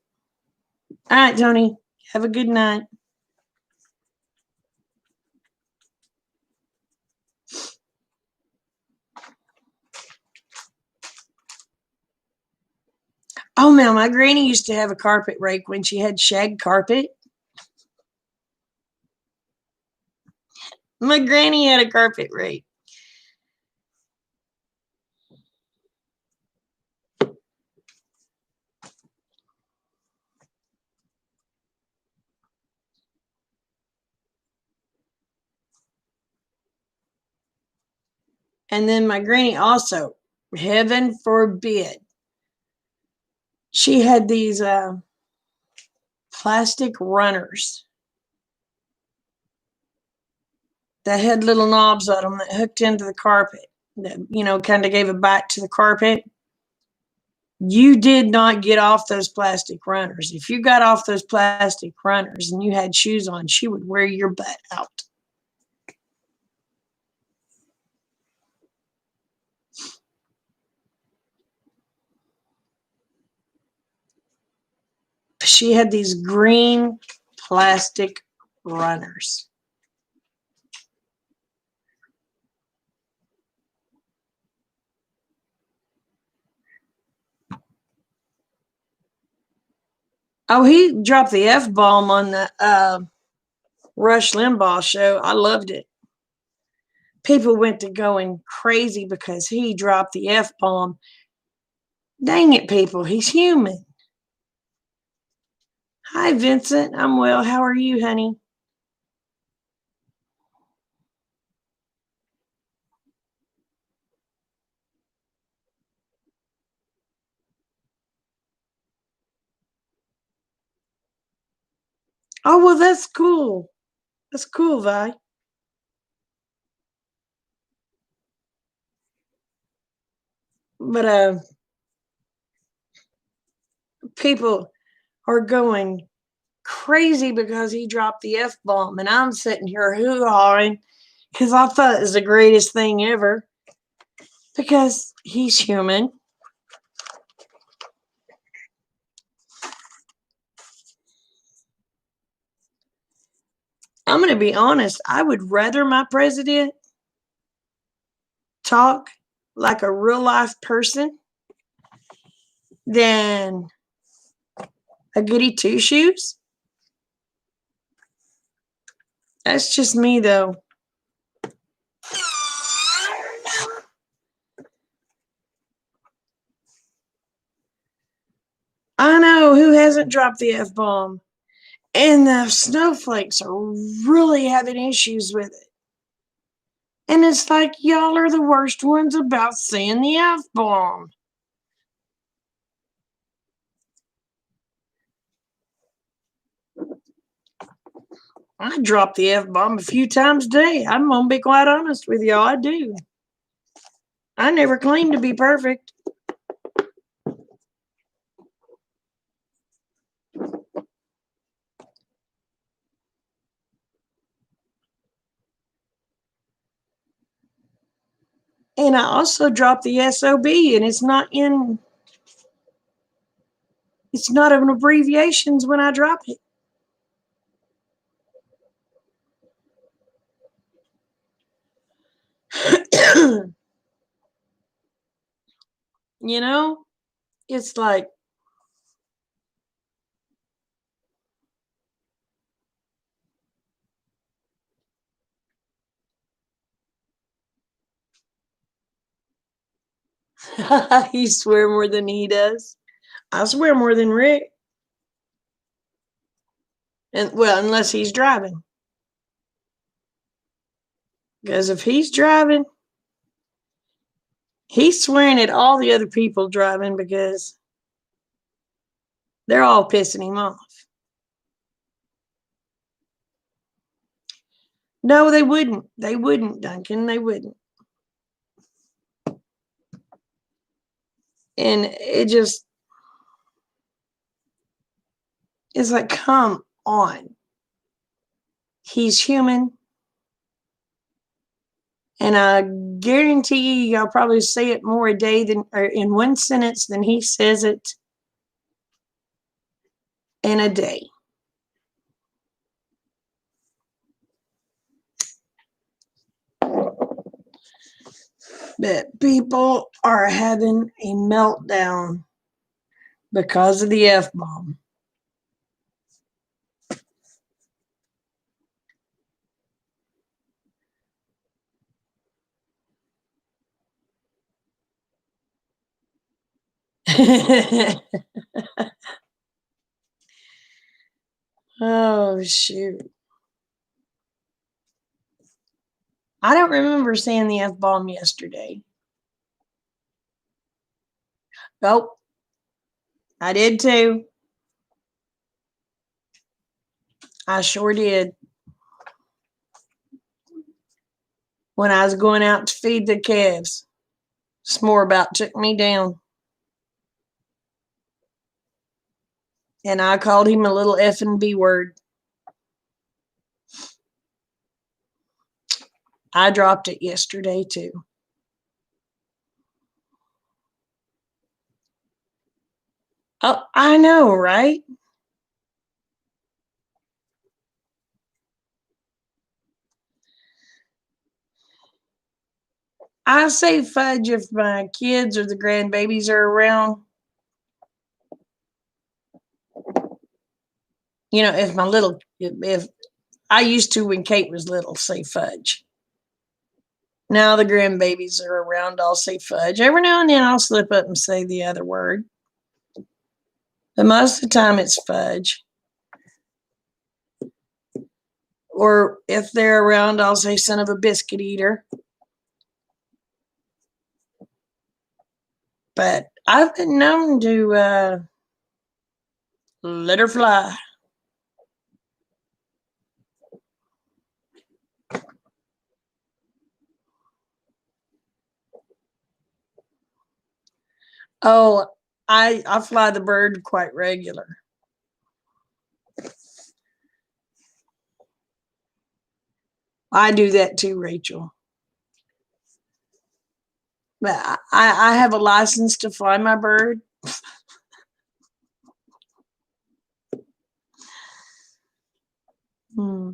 All right, Tony. Have a good night. Oh, man, my granny used to have a carpet rake when she had shag carpet. My granny had a carpet rake. And then my granny also, heaven forbid, she had these plastic runners that had little knobs on them that hooked into the carpet that, kind of gave a bite to the carpet. You did not get off those plastic runners. If you got off those plastic runners and you had shoes on, she would wear your butt out. She had these green plastic runners. Oh, he dropped the F-bomb on the Rush Limbaugh show. I loved it. People went to going crazy because he dropped the F-bomb. Dang it, people. He's human. Hi, Vincent. I'm well. How are you, honey? Oh, well, that's cool. That's cool, Vi. But people are going crazy because he dropped the F bomb, and I'm sitting here hoo hawing because I thought it was the greatest thing ever because he's human. I'm going to be honest, I would rather my president talk like a real life person than a goody two shoes. That's just me, though. I know who hasn't dropped the F bomb. And the snowflakes are really having issues with it. And it's like, y'all are the worst ones about saying the F bomb. I drop the F bomb a few times a day. I'm going to be quite honest with y'all. I do. I never claimed to be perfect. And I also drop the SOB, and it's not an abbreviations when I drop it. You know, it's like, you swear more than he does. I swear more than Rick. And well, unless he's driving. Because if he's driving, he's swearing at all the other people driving because they're all pissing him off. No, they wouldn't. They wouldn't, Duncan. They wouldn't. And it's like, come on. He's human. And I guarantee you, I'll probably say it more a day than, or in one sentence than he says it in a day. But people are having a meltdown because of the F bomb. Oh, shoot. I don't remember saying the F bomb yesterday. Nope. I did too. I sure did. When I was going out to feed the calves, S'more about took me down. And I called him a little F and B word. I dropped it yesterday too. Oh, I know, right? I say fudge if my kids or the grandbabies are around. You know, if I used to when Kate was little say fudge. Now the grandbabies are around, I'll say fudge. Every now and then I'll slip up and say the other word. But most of the time it's fudge. Or if they're around, I'll say son of a biscuit eater. But I've been known to let her fly. Oh, I fly the bird quite regular. I do that too, Rachel. But I have a license to fly my bird. Hmm.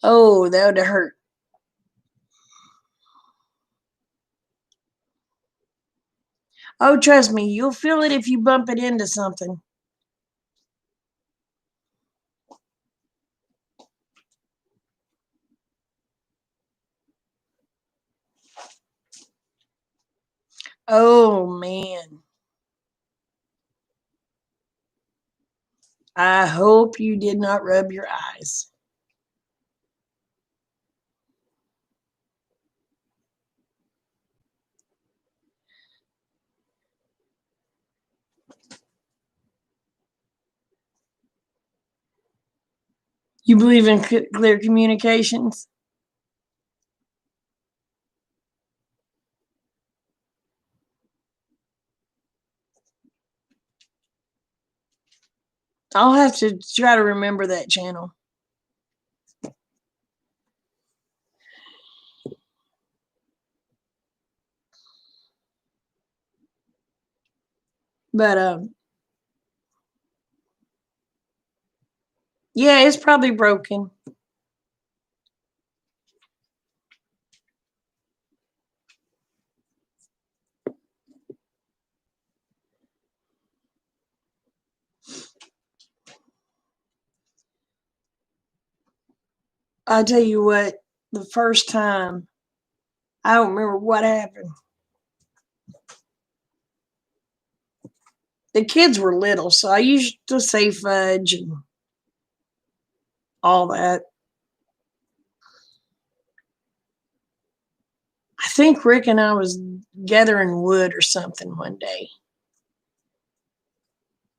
Oh, that would hurt. Oh, trust me, you'll feel it if you bump it into something. Oh, man. I hope you did not rub your eyes. You believe in clear communications? I'll have to try to remember that channel. But yeah, it's probably broken. I tell you what, the first time, I don't remember what happened. The kids were little, so I used to say fudge and all that. I think Rick and I was gathering wood or something one day.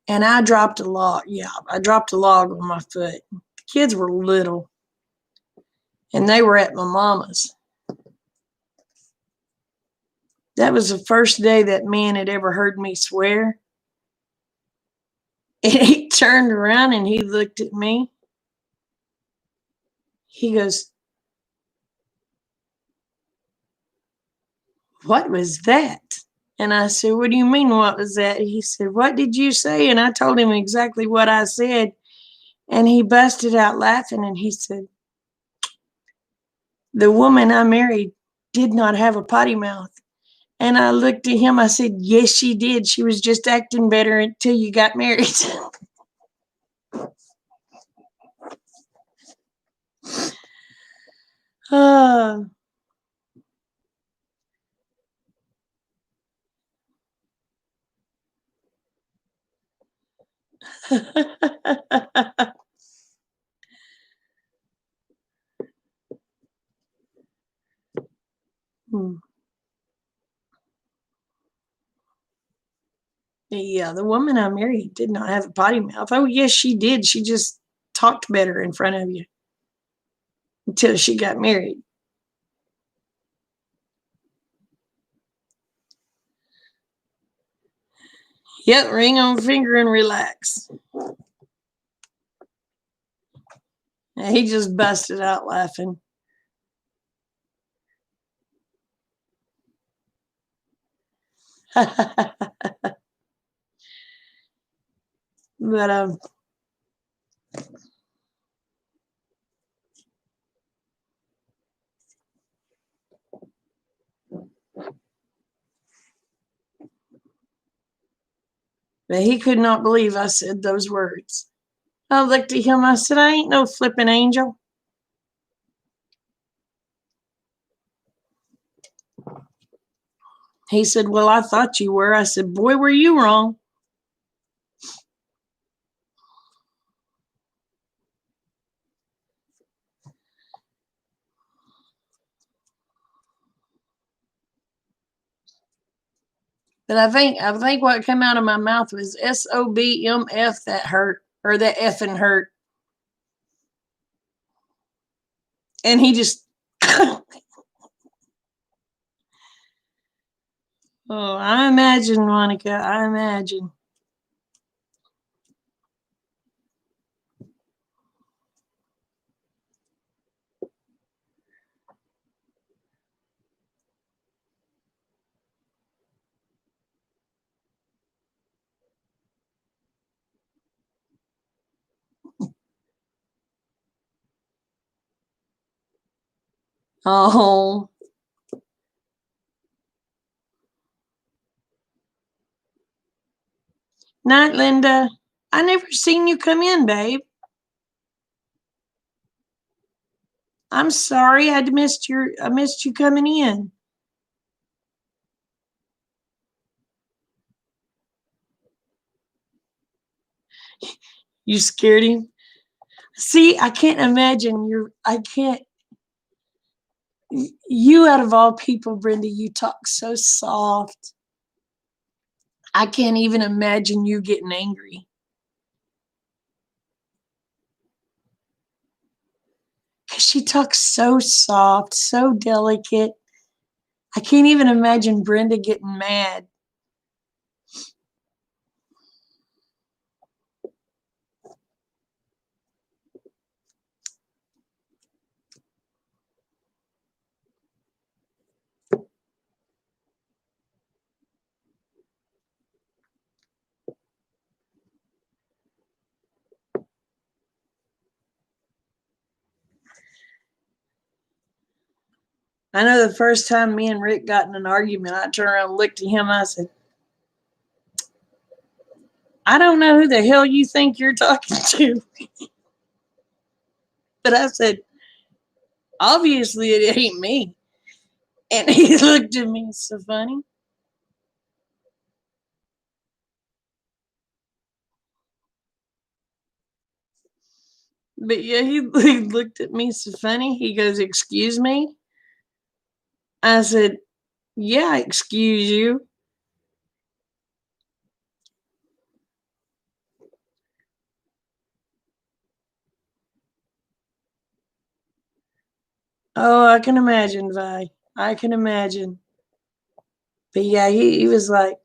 And I dropped a log. Yeah, I dropped a log on my foot. The kids were little and they were at my mama's. That was the first day that man had ever heard me swear. And he turned around and he looked at me. He goes, "What was that?" And I said, "What do you mean, what was that?" He said, "What did you say?" And I told him exactly what I said. And he busted out laughing and he said, "The woman I married did not have a potty mouth." And I looked at him. I said, "Yes, she did. She was just acting better until you got married." uh, yeah, the woman I married did not have a potty mouth. Oh, yes, she did. She just talked better in front of you until she got married. Yep, ring on finger and relax. And he just busted out laughing. But he could not believe I said those words. I looked at him. I said, "I ain't no flipping angel." He said, "Well, I thought you were." I said, "Boy, were you wrong." But I think what came out of my mouth was SOBMF. That hurt, or that effing hurt. And he just Oh, I imagine, Monica. I imagine. Oh, night, Linda. I never seen you come in, babe. I'm sorry. I missed you coming in. You scared him? See, I can't imagine I can't you out of all people, Brenda, you talk so soft. I can't even imagine you getting angry. Cause she talks so soft, so delicate. I can't even imagine Brenda getting mad. I know the first time me and Rick got in an argument, I turned around and looked at him. I said, I don't know who the hell you think you're talking to. But I said, obviously it ain't me. And he looked at me so funny. But yeah, he looked at me so funny. He goes, excuse me? I said, yeah, excuse you. Oh, I can imagine, Vi. I can imagine. But yeah, he was like,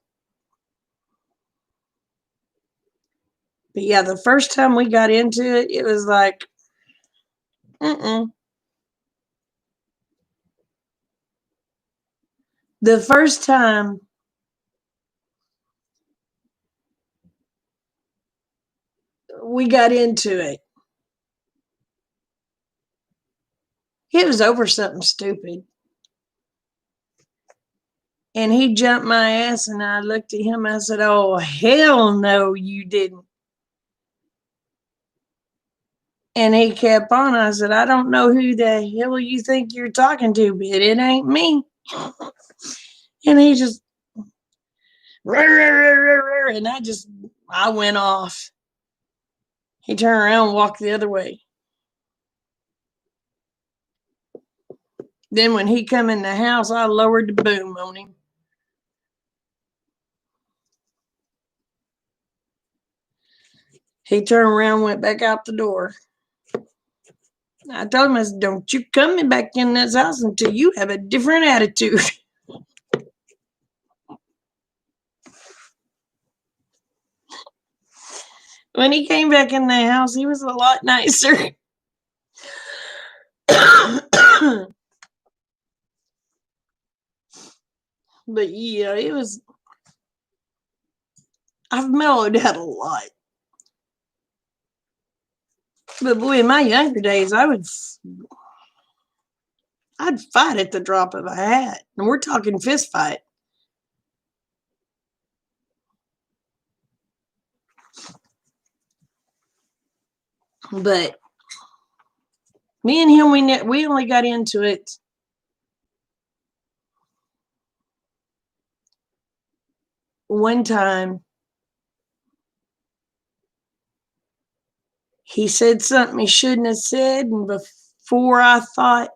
but yeah, the first time we got into it, it was like, mm-mm. The first time we got into it was over something stupid. And he jumped my ass, and I looked at him. I said, oh, hell no, you didn't. And he kept on. I said, I don't know who the hell you think you're talking to, but it ain't me. And he just, and I went off. He turned around and walked the other way. Then when he come in the house, I lowered the boom on him. He turned around, went back out the door. I told him, I said, don't you come back in this house until you have a different attitude. When he came back in the house, he was a lot nicer. But yeah, it was, I've mellowed out a lot. But boy, in my younger days, I'd fight at the drop of a hat. And we're talking fist fight. But me and him, we only got into it one time. He said something he shouldn't have said, and before I thought,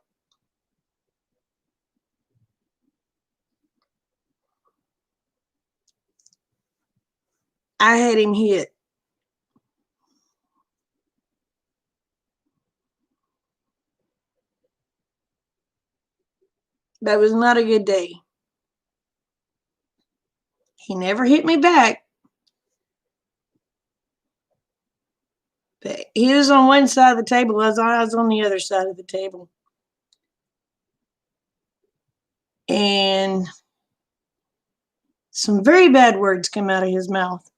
I had him hit. That was not a good day. He never hit me back. But he was on one side of the table as I was on the other side of the table. And some very bad words came out of his mouth.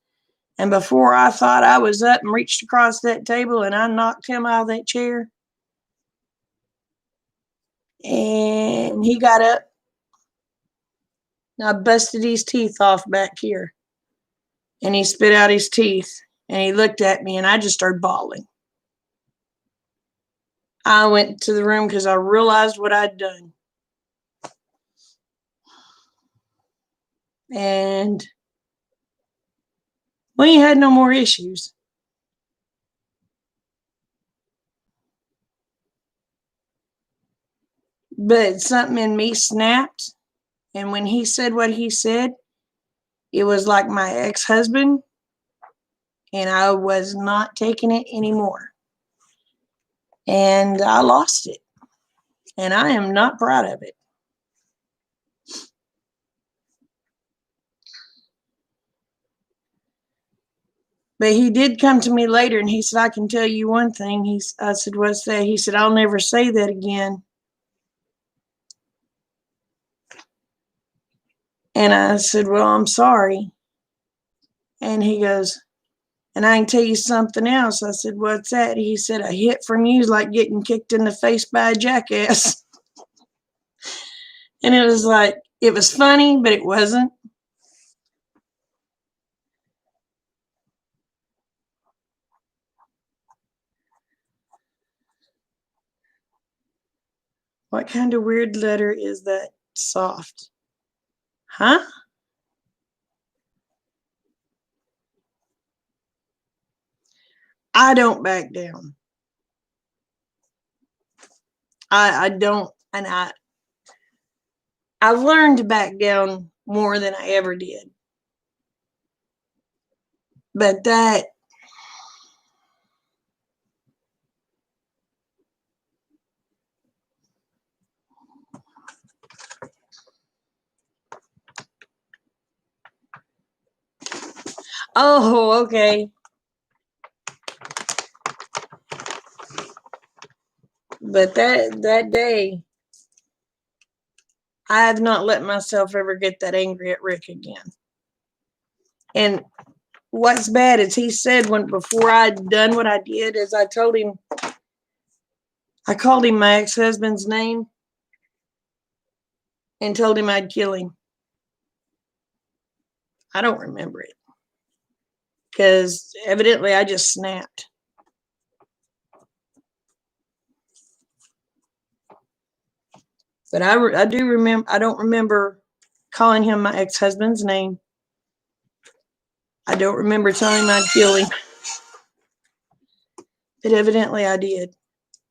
And before I thought I was up and reached across that table and I knocked him out of that chair. And he got up. And I busted his teeth off back here. And he spit out his teeth. And he looked at me and I just started bawling. I went to the room because I realized what I'd done. And we had no more issues. But something in me snapped. And when he said what he said, it was like my ex-husband. And I was not taking it anymore. And I lost it. And I am not proud of it. But he did come to me later and he said, I can tell you one thing. I said, what's that? He said, I'll never say that again. And I said, well, I'm sorry. And he goes, and I can tell you something else. I said, what's that? He said, a hit from you is like getting kicked in the face by a jackass. And it was like, it was funny, but it wasn't. What kind of weird letter is that? Soft. Huh? I don't back down. I don't, and I learned to back down more than I ever did. But that, oh, okay. But that day, I have not let myself ever get that angry at Rick again. And what's bad is he said before I'd done what I did is I called him my ex-husband's name and told him I'd kill him. I don't remember it because evidently I just snapped. But I do remember, I don't remember calling him my ex-husband's name. I don't remember telling him I'd kill him. But evidently I did.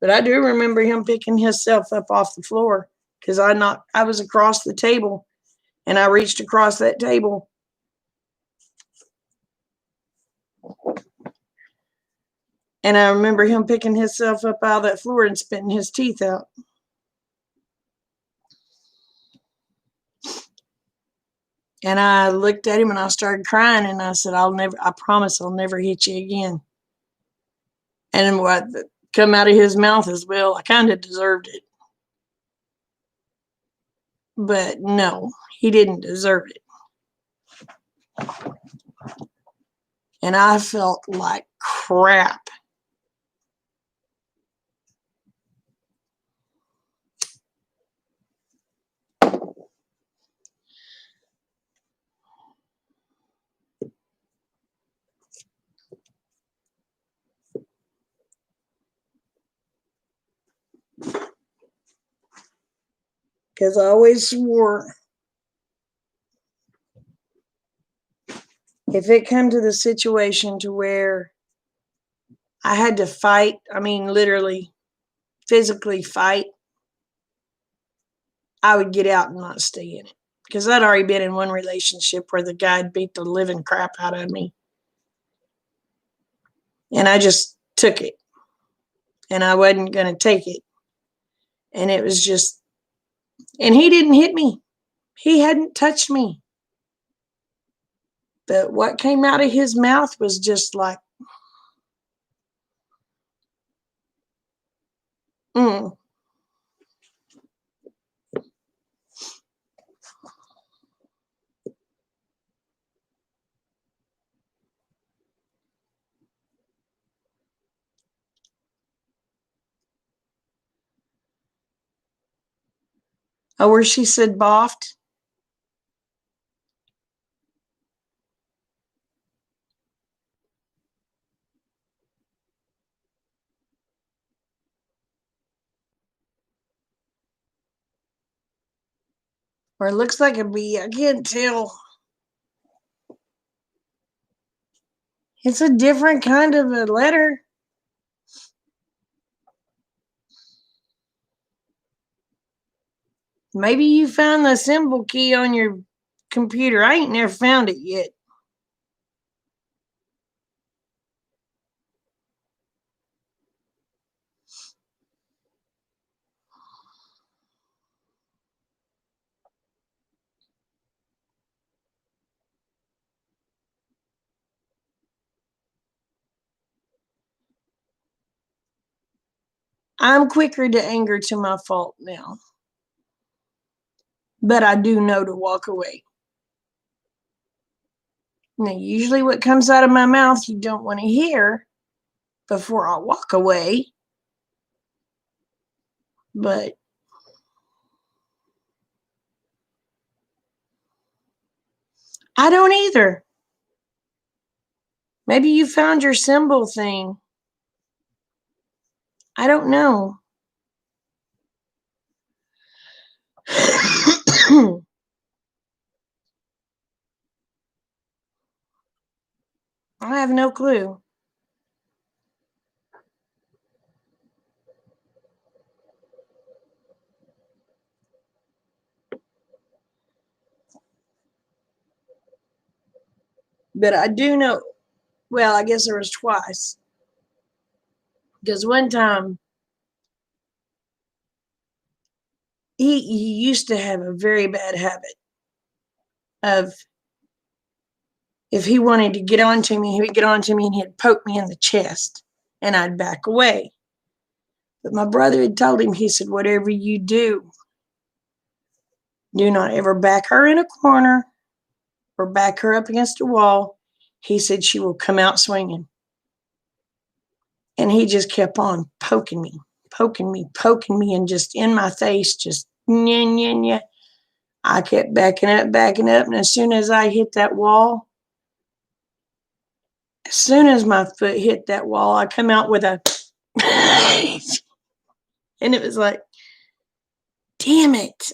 But I do remember him picking himself up off the floor because I was across the table and I reached across that table. And I remember him picking himself up out of that floor and spitting his teeth out. And I looked at him and I started crying and I said, I promise I'll never hit you again. And what come out of his mouth is, well, I kind of deserved it. But no, he didn't deserve it. And I felt like crap. Because I always swore if it come to the situation to where I had to fight, I mean literally physically fight, I would get out and not stay in it. Because I'd already been in one relationship where the guy beat the living crap out of me. And I just took it. And I wasn't going to take it. And it was just, and he didn't hit me. He hadn't touched me. But what came out of his mouth was just like, mm. Oh, where she said boffed? Or it looks like a B. I can't tell. It's a different kind of a letter. Maybe you found the symbol key on your computer. I ain't never found it yet. I'm quicker to anger to my fault now. But I do know to walk away. Now, usually what comes out of my mouth you don't want to hear before I walk away. But I don't either. Maybe you found your symbol thing. I don't know. I have no clue. But I do know, well, I guess there was twice. Because one time he used to have a very bad habit of, if he wanted to get on to me, he would get on to me and he'd poke me in the chest and I'd back away. But my brother had told him, he said, whatever you do not ever back her in a corner or back her up against a wall. He said, she will come out swinging. And he just kept on poking me, and just in my face, just nya, nya, nya. I kept backing up. And as soon as I hit that wall, as soon as my foot hit that wall, I come out with a, and it was like, damn it.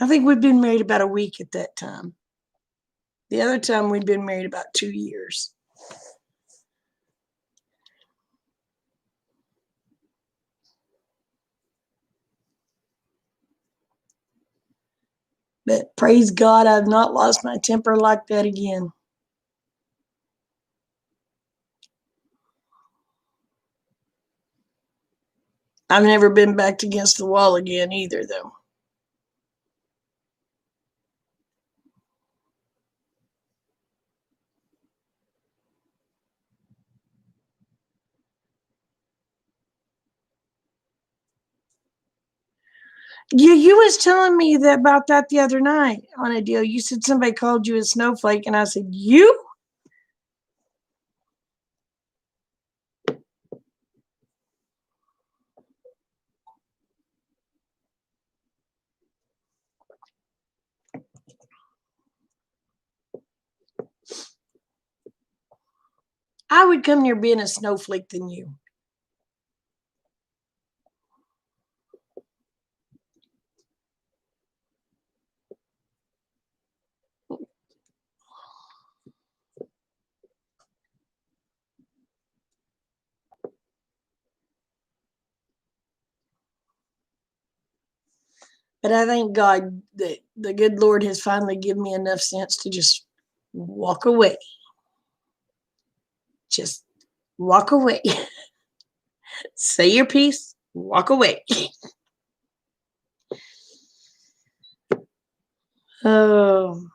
I think we'd been married about a week at that time. The other time we'd been married about 2 years. But praise God, I've not lost my temper like that again. I've never been backed against the wall again either, though. You was telling me that about that the other night on a deal. You said somebody called you a snowflake, and I said, you? I would come near being a snowflake than you. But I thank God that the good Lord has finally given me enough sense to just walk away. Just walk away. Say your piece, walk away. Oh.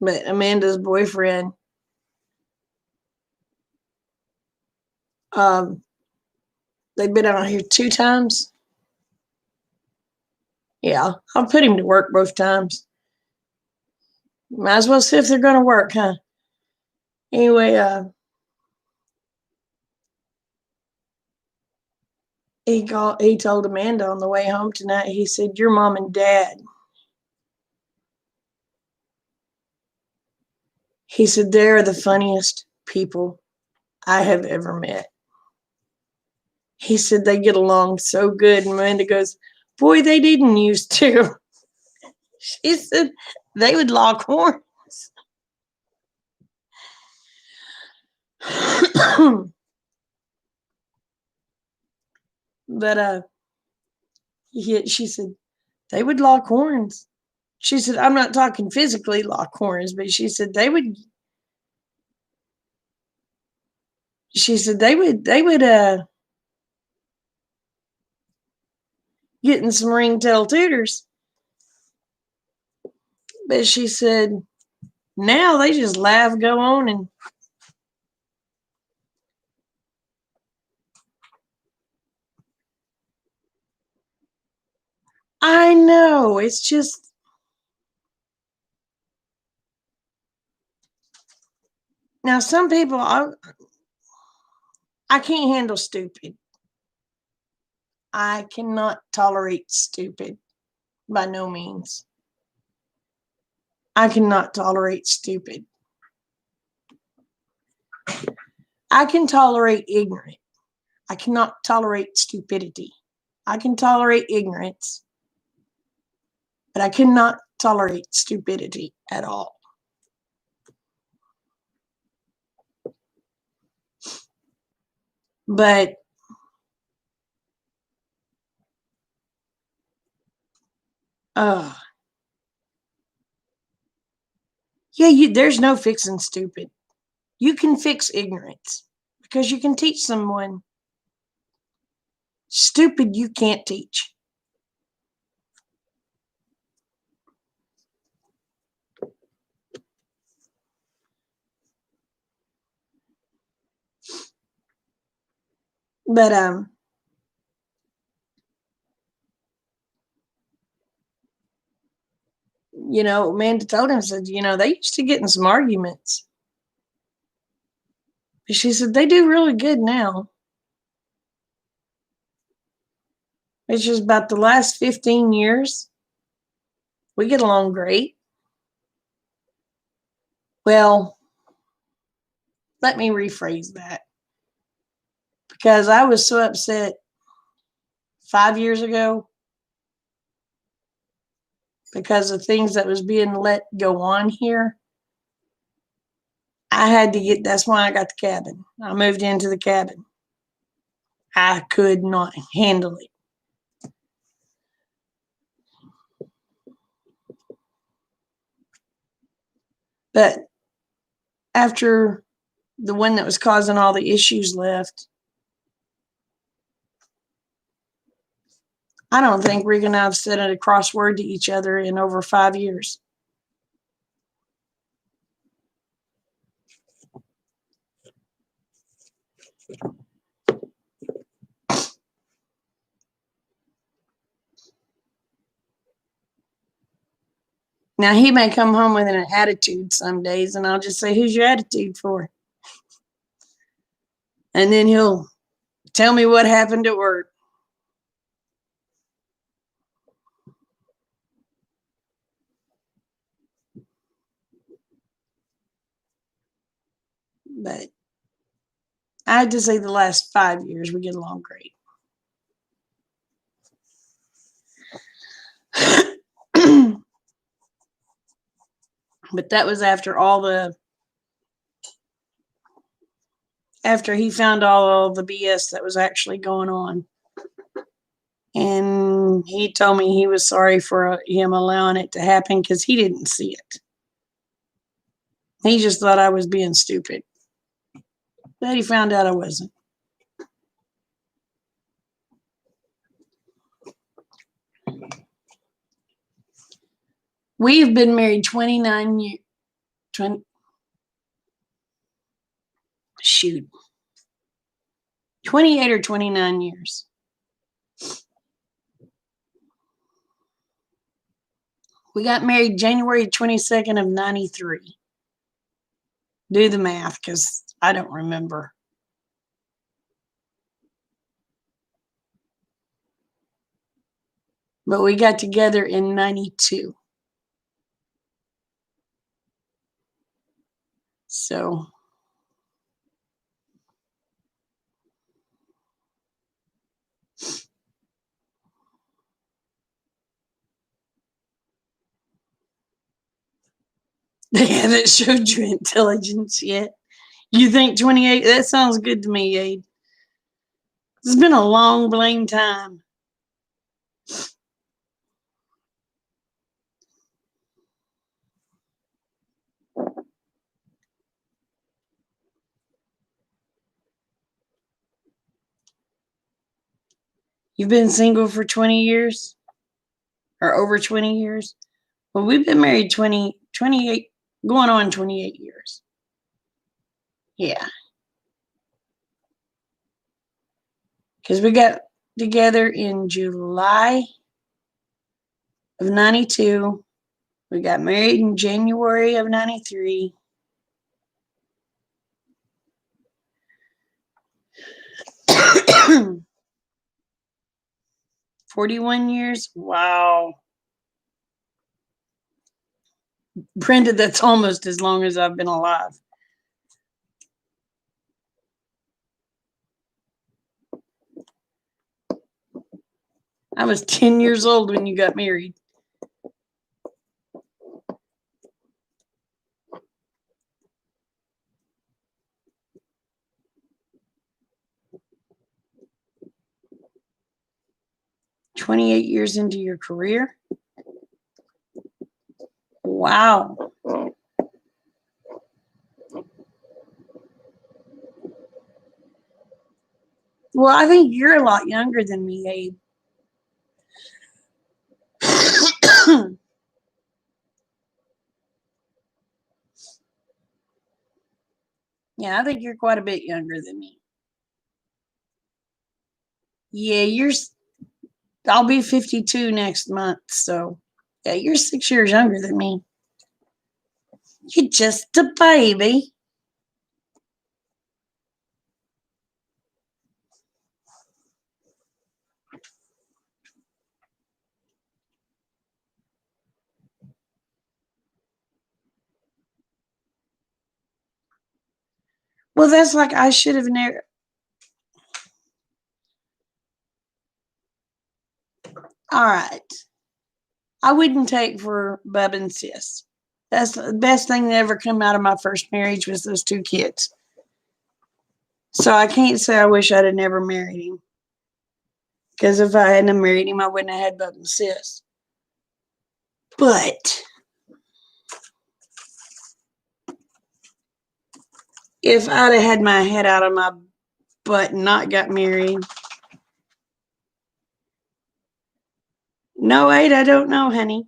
But Amanda's boyfriend, um, they've been out here 2 times. Yeah, I'll put him to work both times. Might as well see if they're going to work, huh? Anyway, he told Amanda on the way home tonight, he said, your mom and dad. He said, they're the funniest people I have ever met. He said they get along so good. And Amanda goes, boy, they didn't used to. She said they would lock horns. But she said they would lock horns. She said, I'm not talking physically lock horns, but she said they would. She said they would get in some ringtail tutors. But she said now they just laugh, go on, and I know it's just now some people I can't handle stupid. I cannot tolerate stupid by no means. I cannot tolerate stupid. I can tolerate ignorant. I cannot tolerate stupidity. I can tolerate ignorance, but I cannot tolerate stupidity at all. But yeah, there's no fixing stupid. You can fix ignorance because you can teach someone. Stupid, you can't teach. But Amanda told him, said, they used to get in some arguments. But she said they do really good now. It's just about the last 15 years, we get along great. Well, let me rephrase that. Because I was so upset 5 years ago because of things that was being let go on here. That's why I got the cabin. I moved into the cabin. I could not handle it. But after the one that was causing all the issues left, I don't think Regan and I have said a crossword to each other in over 5 years. Now, he may come home with an attitude some days, and I'll just say, who's your attitude for? And then he'll tell me what happened at work. But I had to say the last 5 years, we get along great. But that was after after he found all the BS that was actually going on. And he told me he was sorry for him allowing it to happen because he didn't see it. He just thought I was being stupid. But he found out I wasn't. We've been married 29 years. 20, shoot, 28 or 29 years. We got married January 22nd of 93. Do the math, because I don't remember. But we got together in 92. So they haven't showed you intelligence yet. You think 28? That sounds good to me, Abe. It's been a long blame time. You've been single for 20 years? Or over 20 years? Well, we've been married 28, going on 28 years. Yeah. Because we got together in July of 92. We got married in January of 93. $41 years? Wow. Brenda, that's almost as long as I've been alive. I was 10 years old when you got married. "28 years into your career? Wow. Well, I think you're a lot younger than me, Abe. Yeah, I think you're quite a bit younger than me. Yeah, I'll be 52 next month, so yeah, you're 6 years younger than me. You're just a baby. Well, that's like I should have never. All right. I wouldn't take for Bub and Sis. That's the best thing that ever come out of my first marriage was those two kids. So I can't say I wish I'd have never married him. Because if I hadn't married him, I wouldn't have had Bub and Sis. But if I'd have had my head out of my butt and not got married. No, Aid, I don't know, honey.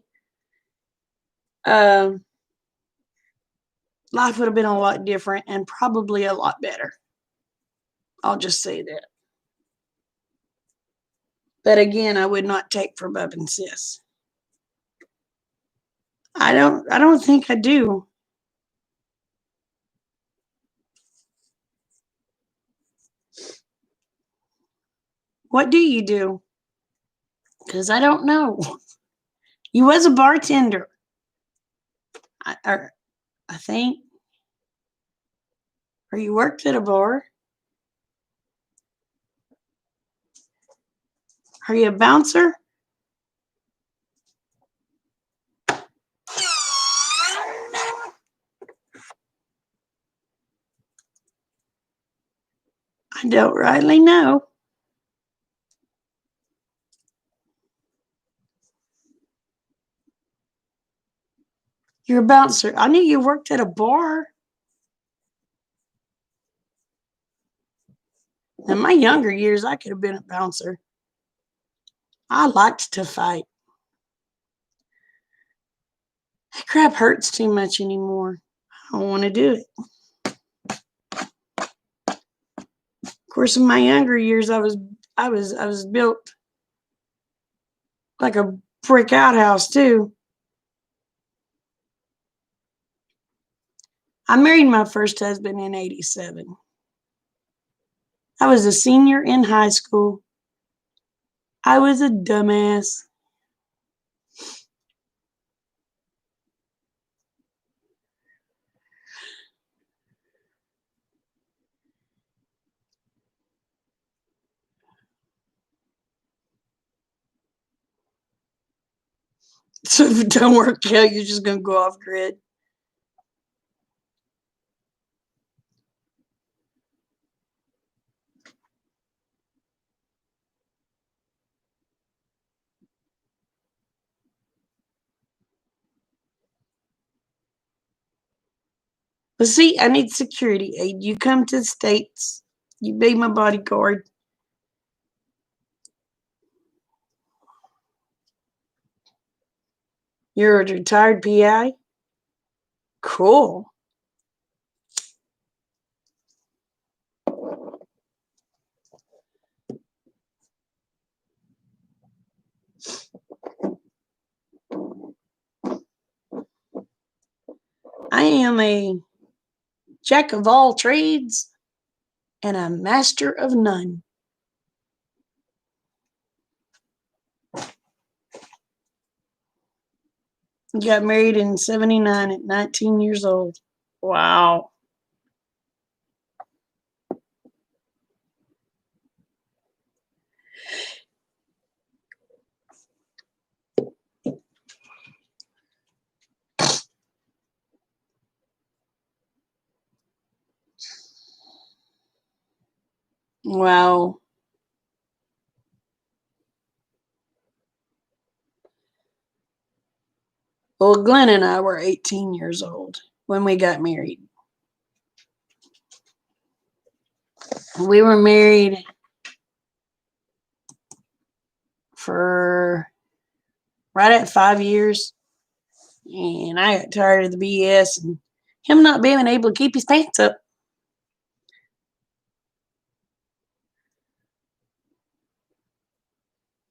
Life would have been a lot different and probably a lot better. I'll just say that. But again, I would not take for Bub and Sis. I don't think I do. What do you do? Because I don't know. You was a bartender. I think. Or you worked at a bar. Are you a bouncer? I don't rightly know. You're a bouncer. I knew you worked at a bar. In my younger years, I could have been a bouncer. I liked to fight. That crap hurts too much anymore. I don't want to do it. Of course, in my younger years, I was built like a brick outhouse too. I married my first husband in '87. I was a senior in high school. I was a dumbass. So if it don't work out, you're just gonna go off grid. But see, I need security aid. You come to the States, you be my bodyguard. You're a retired PI? Cool. I am a jack of all trades and a master of none. Got married in '79 at 19 years old. Wow. Wow. Well, Glenn and I were 18 years old when we got married. We were married for right at 5 years, and I got tired of the BS and him not being able to keep his pants up.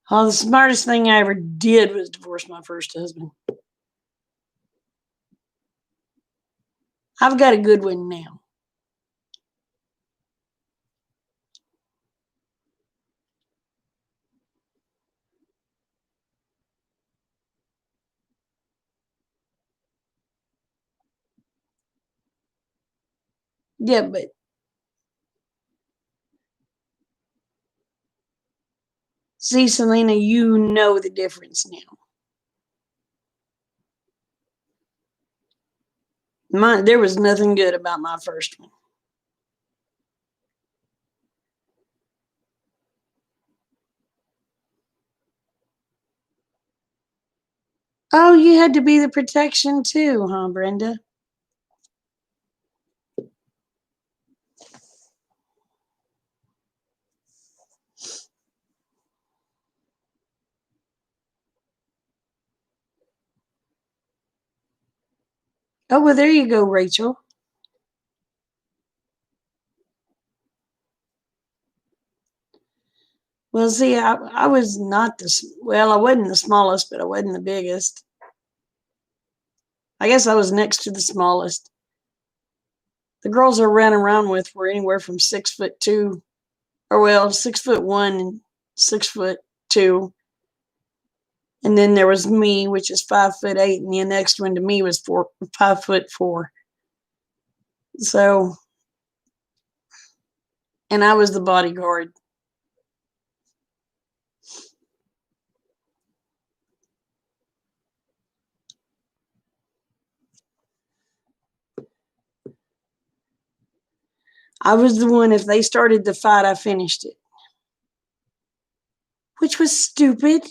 Oh, the smartest thing I ever did was divorce my first husband. I've got a good one now. Yeah, but see, Selena, you know the difference now. There was nothing good about my first one. Oh, you had to be the protection too, huh, Brenda? Oh, well, there you go, Rachel. Well, see, I was not I wasn't the smallest, but I wasn't the biggest. I guess I was next to the smallest. The girls I ran around with were anywhere from 6'2", 6'1" and 6'2". And then there was me, which is 5'8", and the next one to me was 5'4". So, and I was the bodyguard. I was the one, if they started the fight, I finished it. Which was stupid.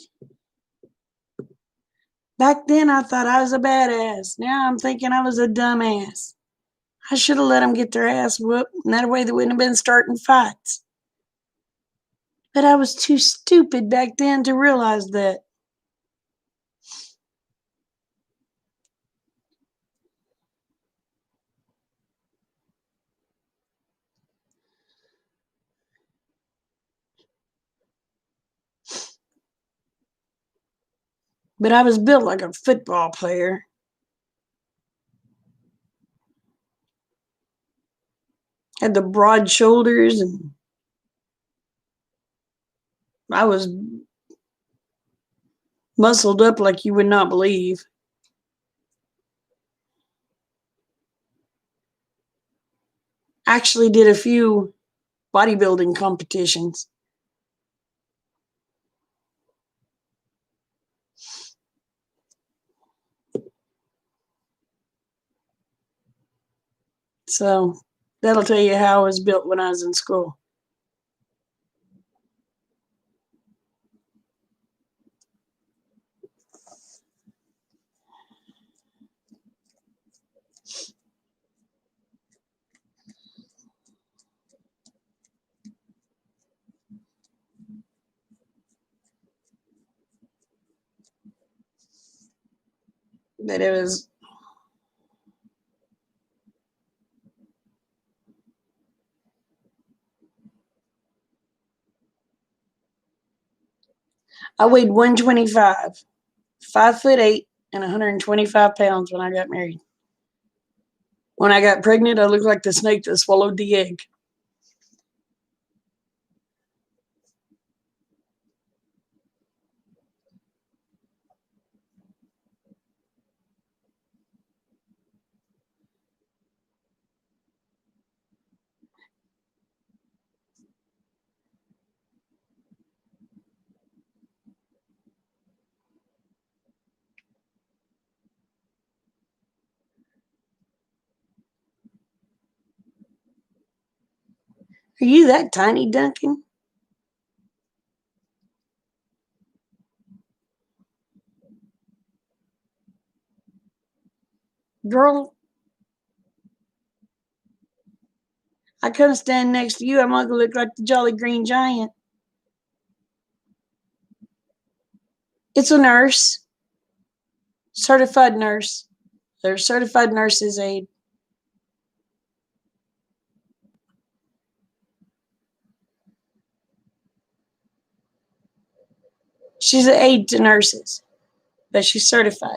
Back then, I thought I was a badass. Now I'm thinking I was a dumbass. I should have let them get their ass whooped, and that way they wouldn't have been starting fights. But I was too stupid back then to realize that. But I was built like a football player. Had the broad shoulders, and I was muscled up like you would not believe. Actually did a few bodybuilding competitions. So that'll tell you how I was built when I was in school. But it was, I weighed 125, 5'8", and 125 pounds when I got married. When I got pregnant, I looked like the snake that swallowed the egg. Are you that tiny, Duncan? Girl, I couldn't stand next to you. I'm going to look like the Jolly Green Giant. It's a nurse, certified nurse. They're certified nurse's aide. She's an aide to nurses, but she's certified.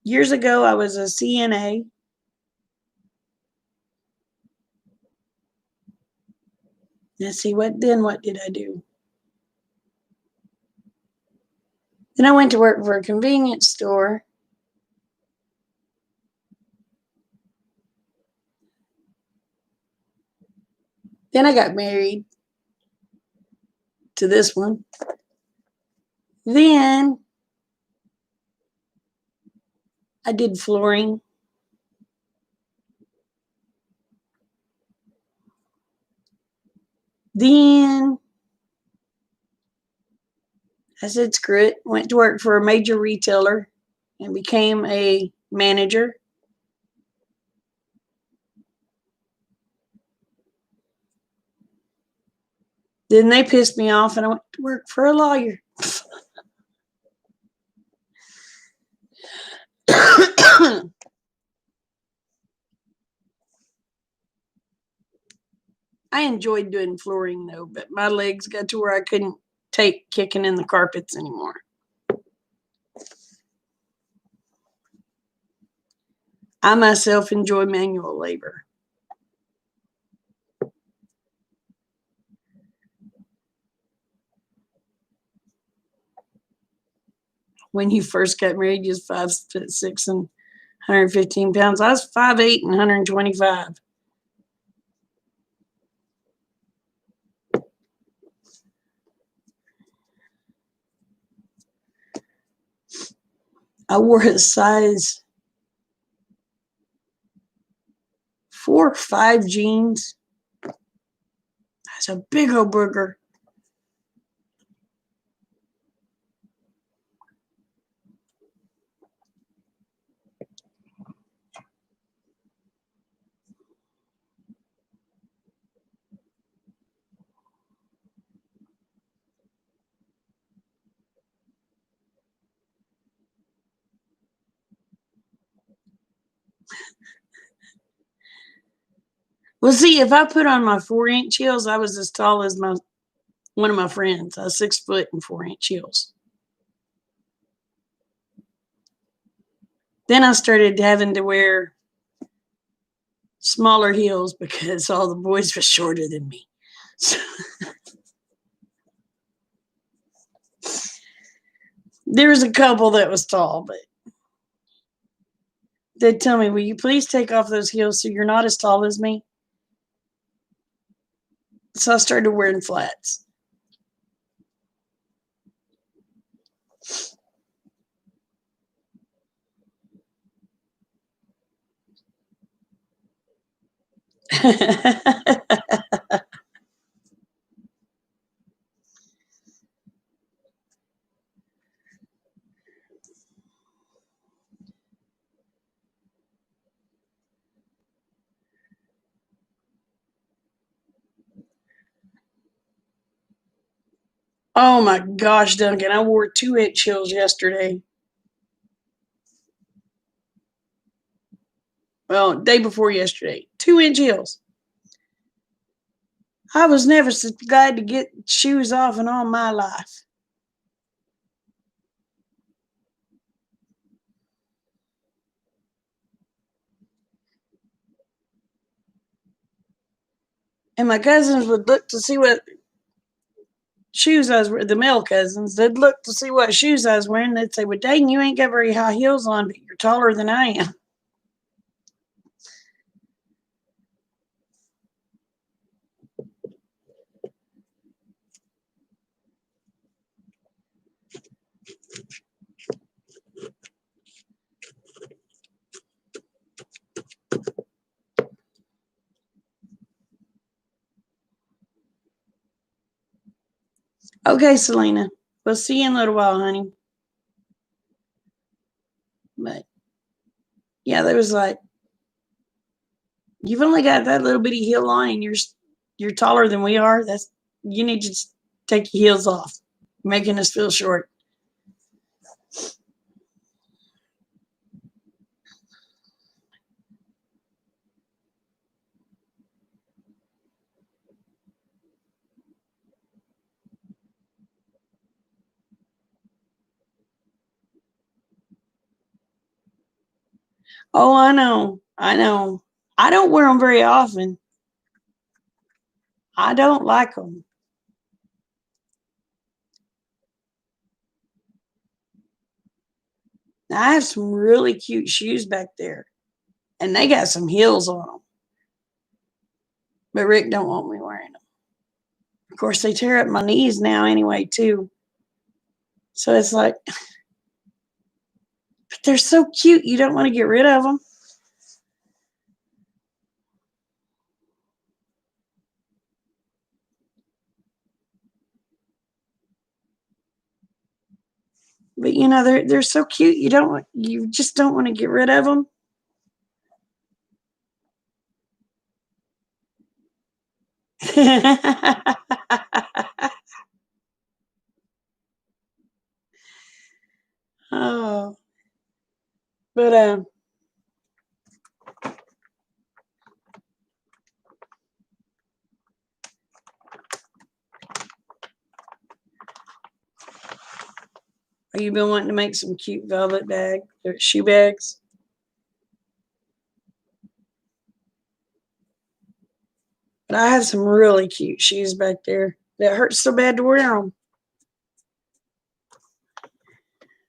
Years ago, I was a CNA. Let's see, what did I do? Then I went to work for a convenience store. Then I got married to this one. Then I did flooring. Then I said, screw it. Went to work for a major retailer and became a manager. Then they pissed me off and I went to work for a lawyer. I enjoyed doing flooring though, but my legs got to where I couldn't take kicking in the carpets anymore. I myself enjoy manual labor. When you first got married, you was 5'6" and 115 pounds. I was 5'8" and 125. I wore a size 4 or 5 jeans. That's a big old burger. Well, see, if I put on my 4-inch heels, I was as tall as one of my friends. I was 6 foot and 4-inch heels. Then I started having to wear smaller heels because all the boys were shorter than me. So there was a couple that was tall, but they'd tell me, "Will you please take off those heels so you're not as tall as me?" So I started wearing flats. Oh my gosh, Duncan, I wore 2-inch heels yesterday. Well, day before yesterday. 2-inch heels. I was never so glad to get shoes off in all my life. And my cousins would look to see what shoes I was wearing. The male cousins, they'd look to see what shoes I was wearing. They'd say, "Well, dang, you ain't got very high heels on, but you're taller than I am." Okay, Selena. We'll see you in a little while, honey. But yeah, there was like, "You've only got that little bitty heel on, and you're taller than we are. You need to take your heels off, making us feel short." Oh, I know. I know. I don't wear them very often. I don't like them. I have some really cute shoes back there, and they got some heels on them. But Rick don't want me wearing them. Of course, they tear up my knees now anyway, too. So it's like, but they're so cute. You don't want to get rid of them. But they're so cute. You just don't want to get rid of them. Oh, but you been wanting to make some cute velvet bag or shoe bags? But I have some really cute shoes back there that hurts so bad to wear them.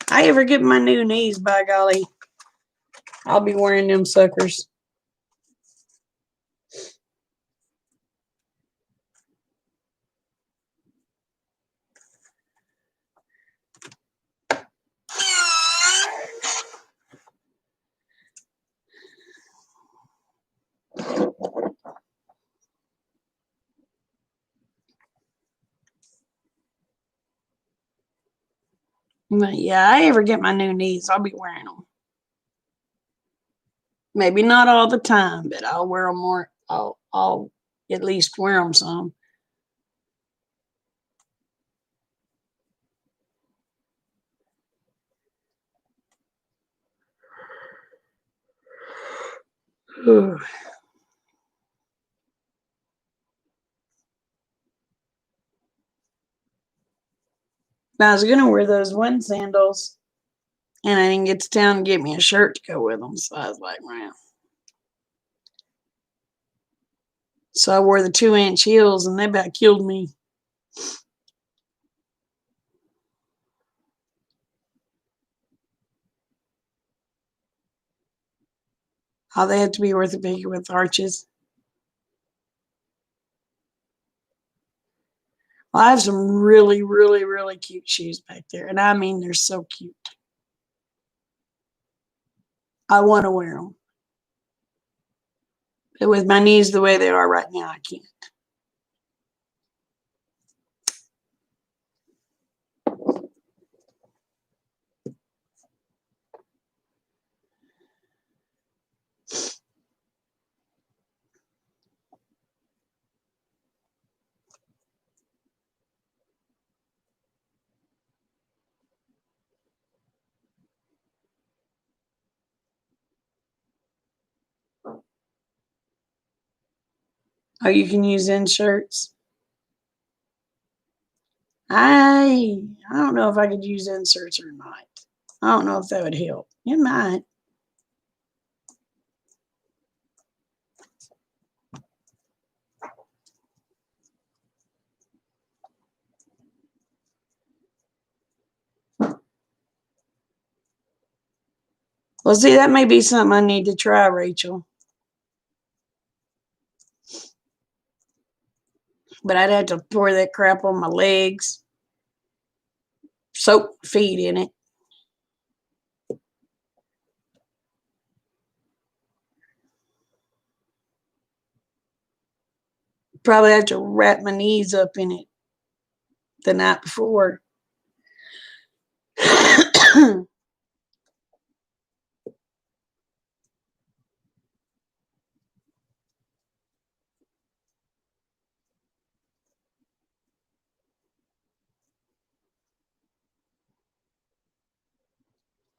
I ever get my new knees, by golly, I'll be wearing them suckers. But yeah, I ever get my new knees, I'll be wearing them. Maybe not all the time, but I'll wear them more. I'll at least wear them some. But I was gonna wear those one sandals, and I didn't get to town and get me a shirt to go with them. So I was like, wow. So I wore the 2-inch heels, and they about killed me. Oh, they have to be orthopedic with arches. Well, I have some really, really, really cute shoes back there, and I mean they're so cute. I want to wear them, but with my knees the way they are right now, I can't. Oh, you can use inserts. I don't know if I could use inserts or not. I don't know if that would help. It might. Well, see, that may be something I need to try, Rachel. But I'd have to pour that crap on my legs, soak feet in it. Probably have to wrap my knees up in it the night before.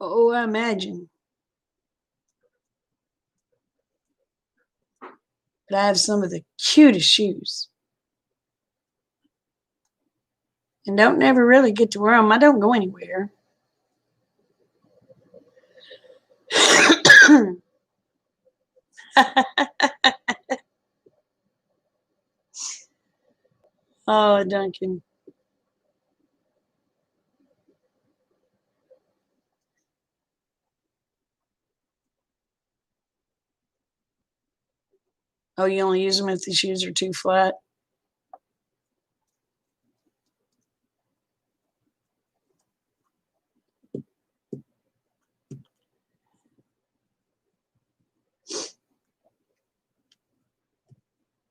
Oh, I imagine. But I have some of the cutest shoes. And don't never really get to wear them. I don't go anywhere. Oh, Duncan. Oh, you only use them if the shoes are too flat?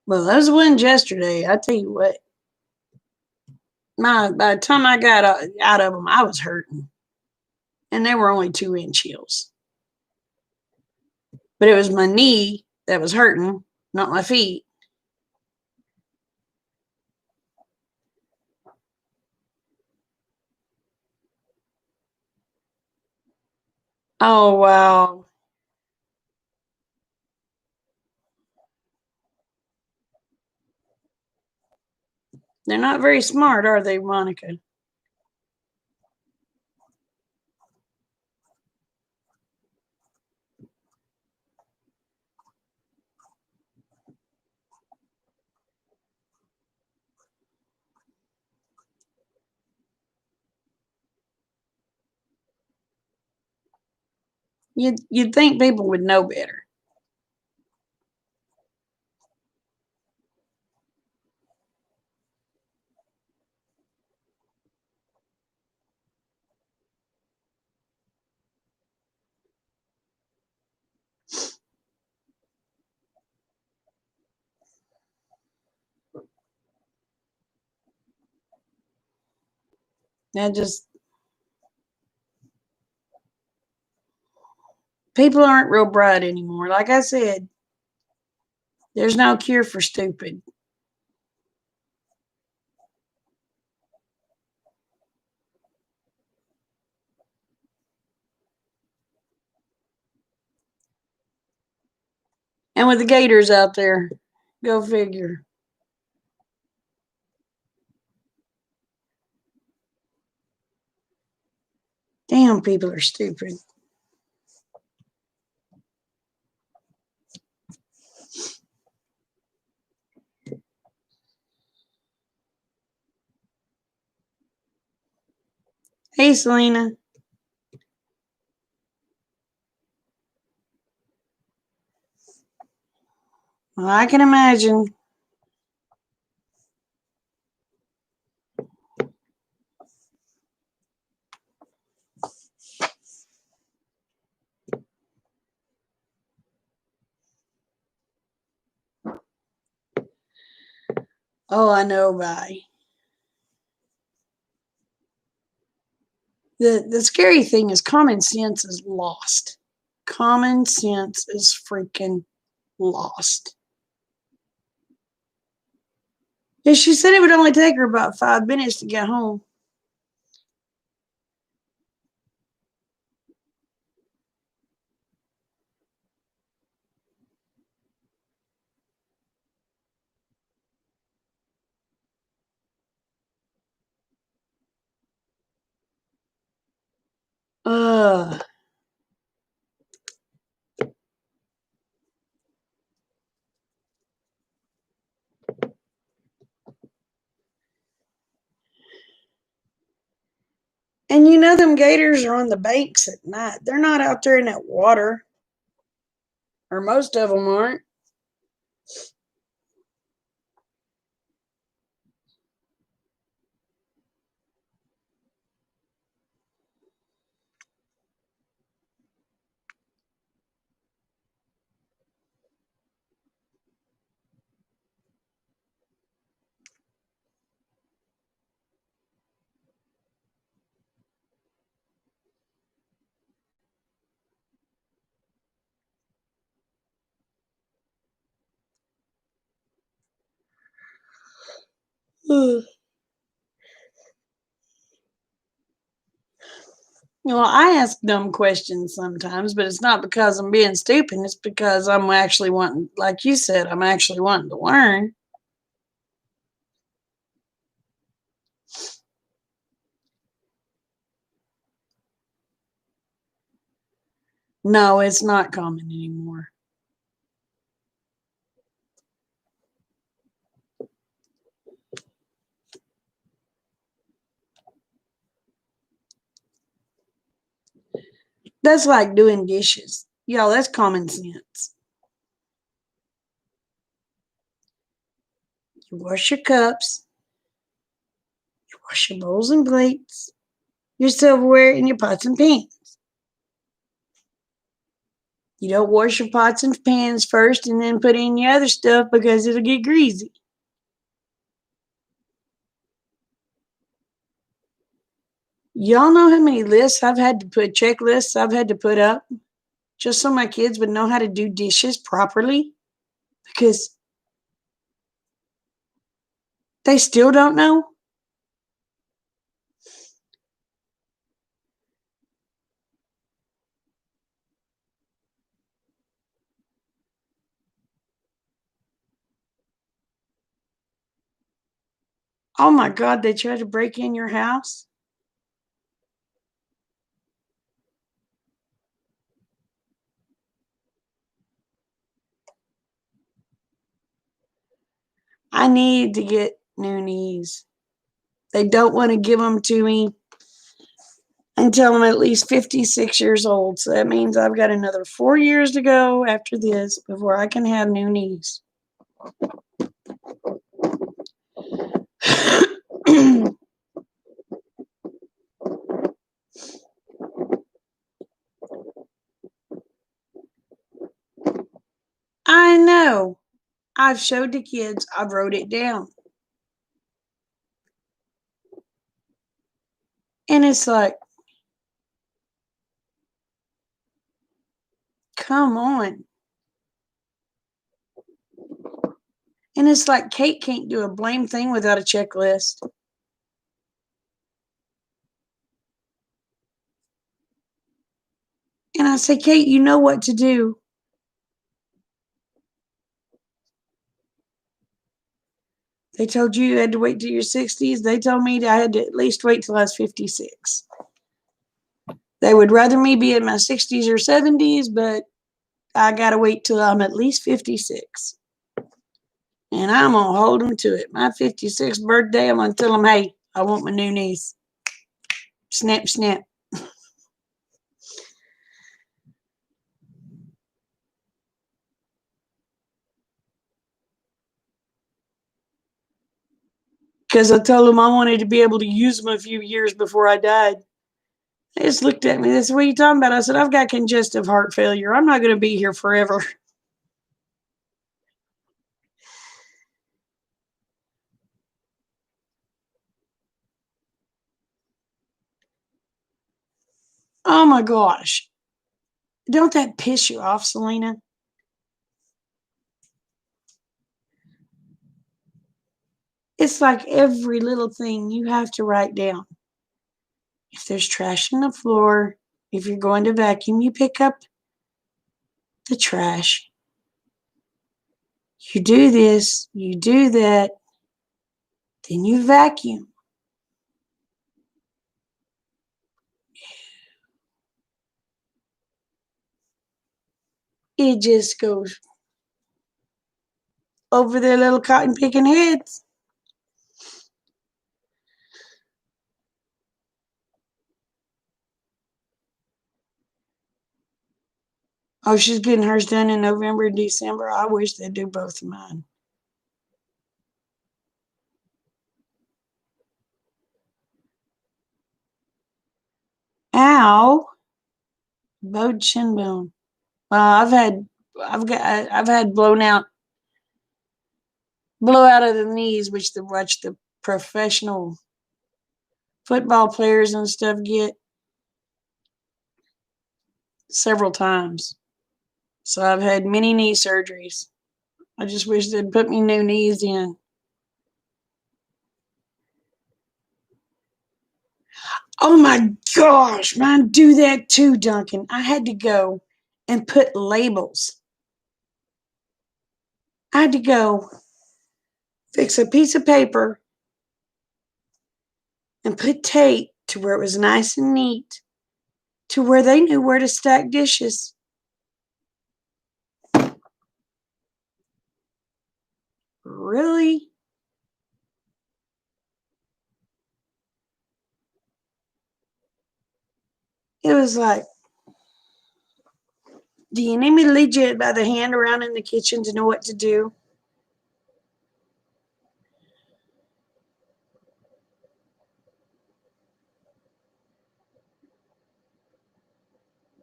Well, those ones yesterday, I tell you what, by the time I got out of them, I was hurting. And they were only 2-inch heels. But it was my knee that was hurting, not my feet. Oh, wow. They're not very smart, are they, Monica? You'd think people would know better. That just people aren't real bright anymore. Like I said, there's no cure for stupid. And with the gators out there, go figure. Damn, people are stupid. Hey, Selena. Well, I can imagine. Oh, I know, bye. The scary thing is common sense is lost. Common sense is freaking lost. Yeah, she said it would only take her about 5 minutes to get home. Ugh. And you know them gators are on the banks at night. They're not out there in that water. Or most of them aren't. Ugh. Well, I ask dumb questions sometimes, but it's not because I'm being stupid. It's because I'm actually wanting, like you said, I'm actually wanting to learn. No, it's not common anymore. That's like doing dishes. Y'all, that's common sense. You wash your cups, you wash your bowls and plates, your silverware, and your pots and pans. You don't wash your pots and pans first and then put in your other stuff because it'll get greasy. Y'all know how many checklists I've had to put up just so my kids would know how to do dishes properly? Because they still don't know. Oh my God, they tried to break in your house? I need to get new knees. They don't want to give them to me until I'm at least 56 years old. So that means I've got another 4 years to go after this before I can have new knees. I know. I've showed the kids, I wrote it down. And it's like, come on. And it's like Kate can't do a blame thing without a checklist. And I say, Kate, you know what to do. They told you had to wait till your 60s. They told me I had to at least wait till I was 56. They would rather me be in my 60s or 70s, but I got to wait till I'm at least 56. And I'm going to hold them to it. My 56th birthday, I'm going to tell them, hey, I want my new niece. Snap, snap. Because I told them I wanted to be able to use them a few years before I died. They just looked at me. They said, what are you talking about? I said, I've got congestive heart failure. I'm not going to be here forever. Oh my gosh. Don't that piss you off, Selena? It's like every little thing you have to write down. If there's trash on the floor, if you're going to vacuum, you pick up the trash. You do this, you do that, then you vacuum. It just goes over their little cotton picking heads. Oh, she's getting hers done in November and December. I wish they'd do both of mine. Ow, bowed shin bone. Well, I've had blowout of the knees, which the professional football players and stuff get several times. So I've had many knee surgeries. I just wish they'd put me new knees in. Oh my gosh, mine do that too, Duncan. I had to go and put labels. I had to go fix a piece of paper and put tape to where it was nice and neat, to where they knew where to stack dishes. Really? It was like, do you need me to lead you by the hand around in the kitchen to know what to do?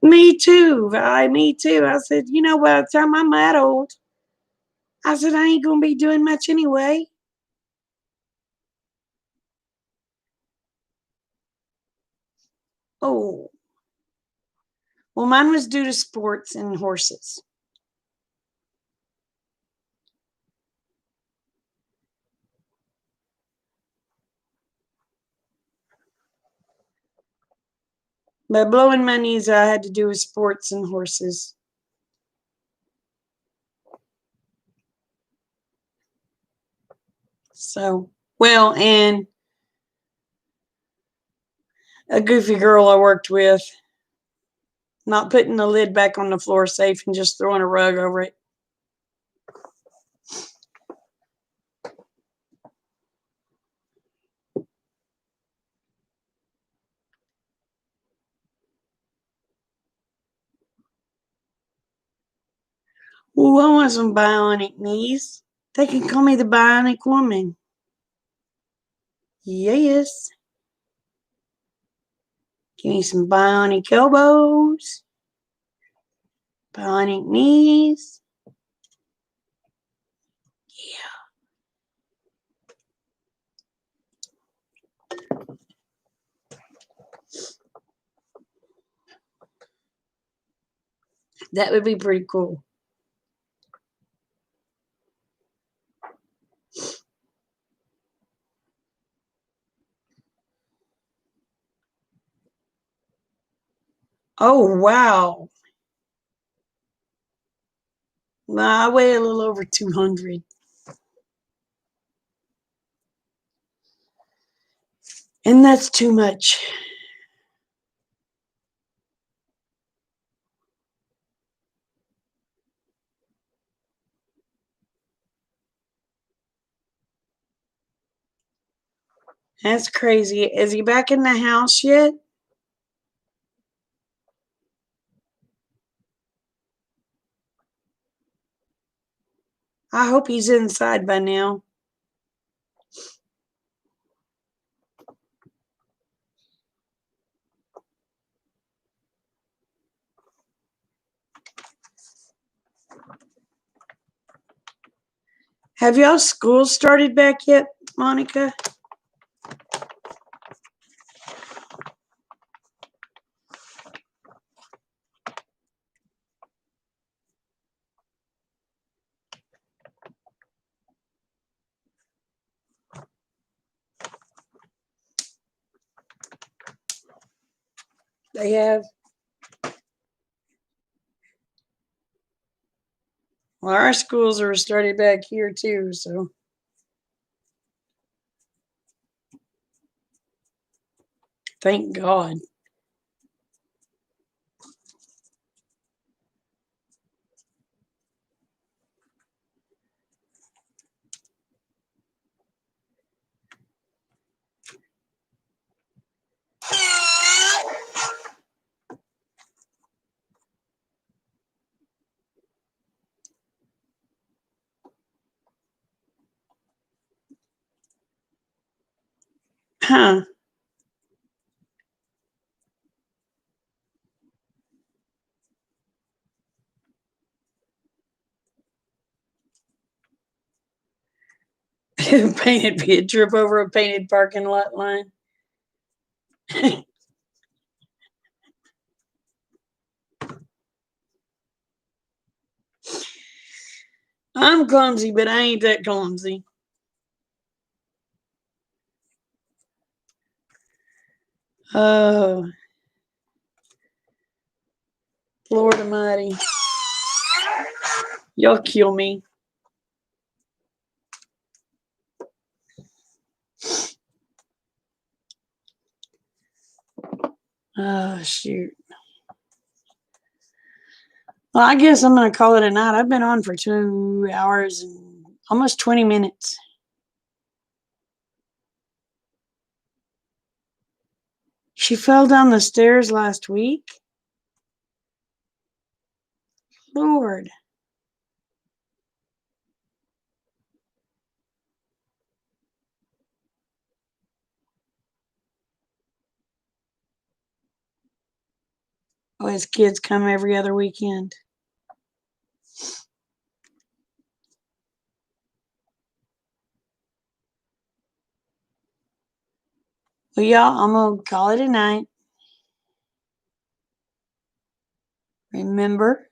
Me too, Vi, me too. I said, you know, by the time I'm that old, I said, I ain't going to be doing much anyway. Oh, well, mine was due to sports and horses. But blowing my knees, I had to do with sports and horses. So, well, and a goofy girl I worked with not putting the lid back on the floor safe and just throwing a rug over it. Ooh, I want some bionic knees. They can call me the bionic woman. Yes. Give me some bionic elbows, bionic knees. Yeah. That would be pretty cool. Oh, wow. Nah, I weigh a little over 200. And that's too much. That's crazy. Is he back in the house yet? I hope he's inside by now. Have y'all school started back yet, Monica? They have. Well, our schools are started back here too, so thank God. Huh. Painted be a trip over a painted parking lot line. I'm clumsy, but I ain't that clumsy. Oh, Lord Almighty. Y'all kill me. Oh, shoot. Well, I guess I'm going to call it a night. I've been on for 2 hours and almost 20 minutes. She fell down the stairs last week. Lord. Oh, his kids come every other weekend. Well, y'all, I'm going to call it a night. Remember,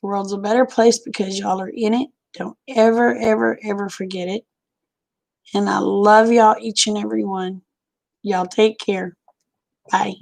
the world's a better place because y'all are in it. Don't ever, ever, ever forget it. And I love y'all, each and every one. Y'all take care. Bye.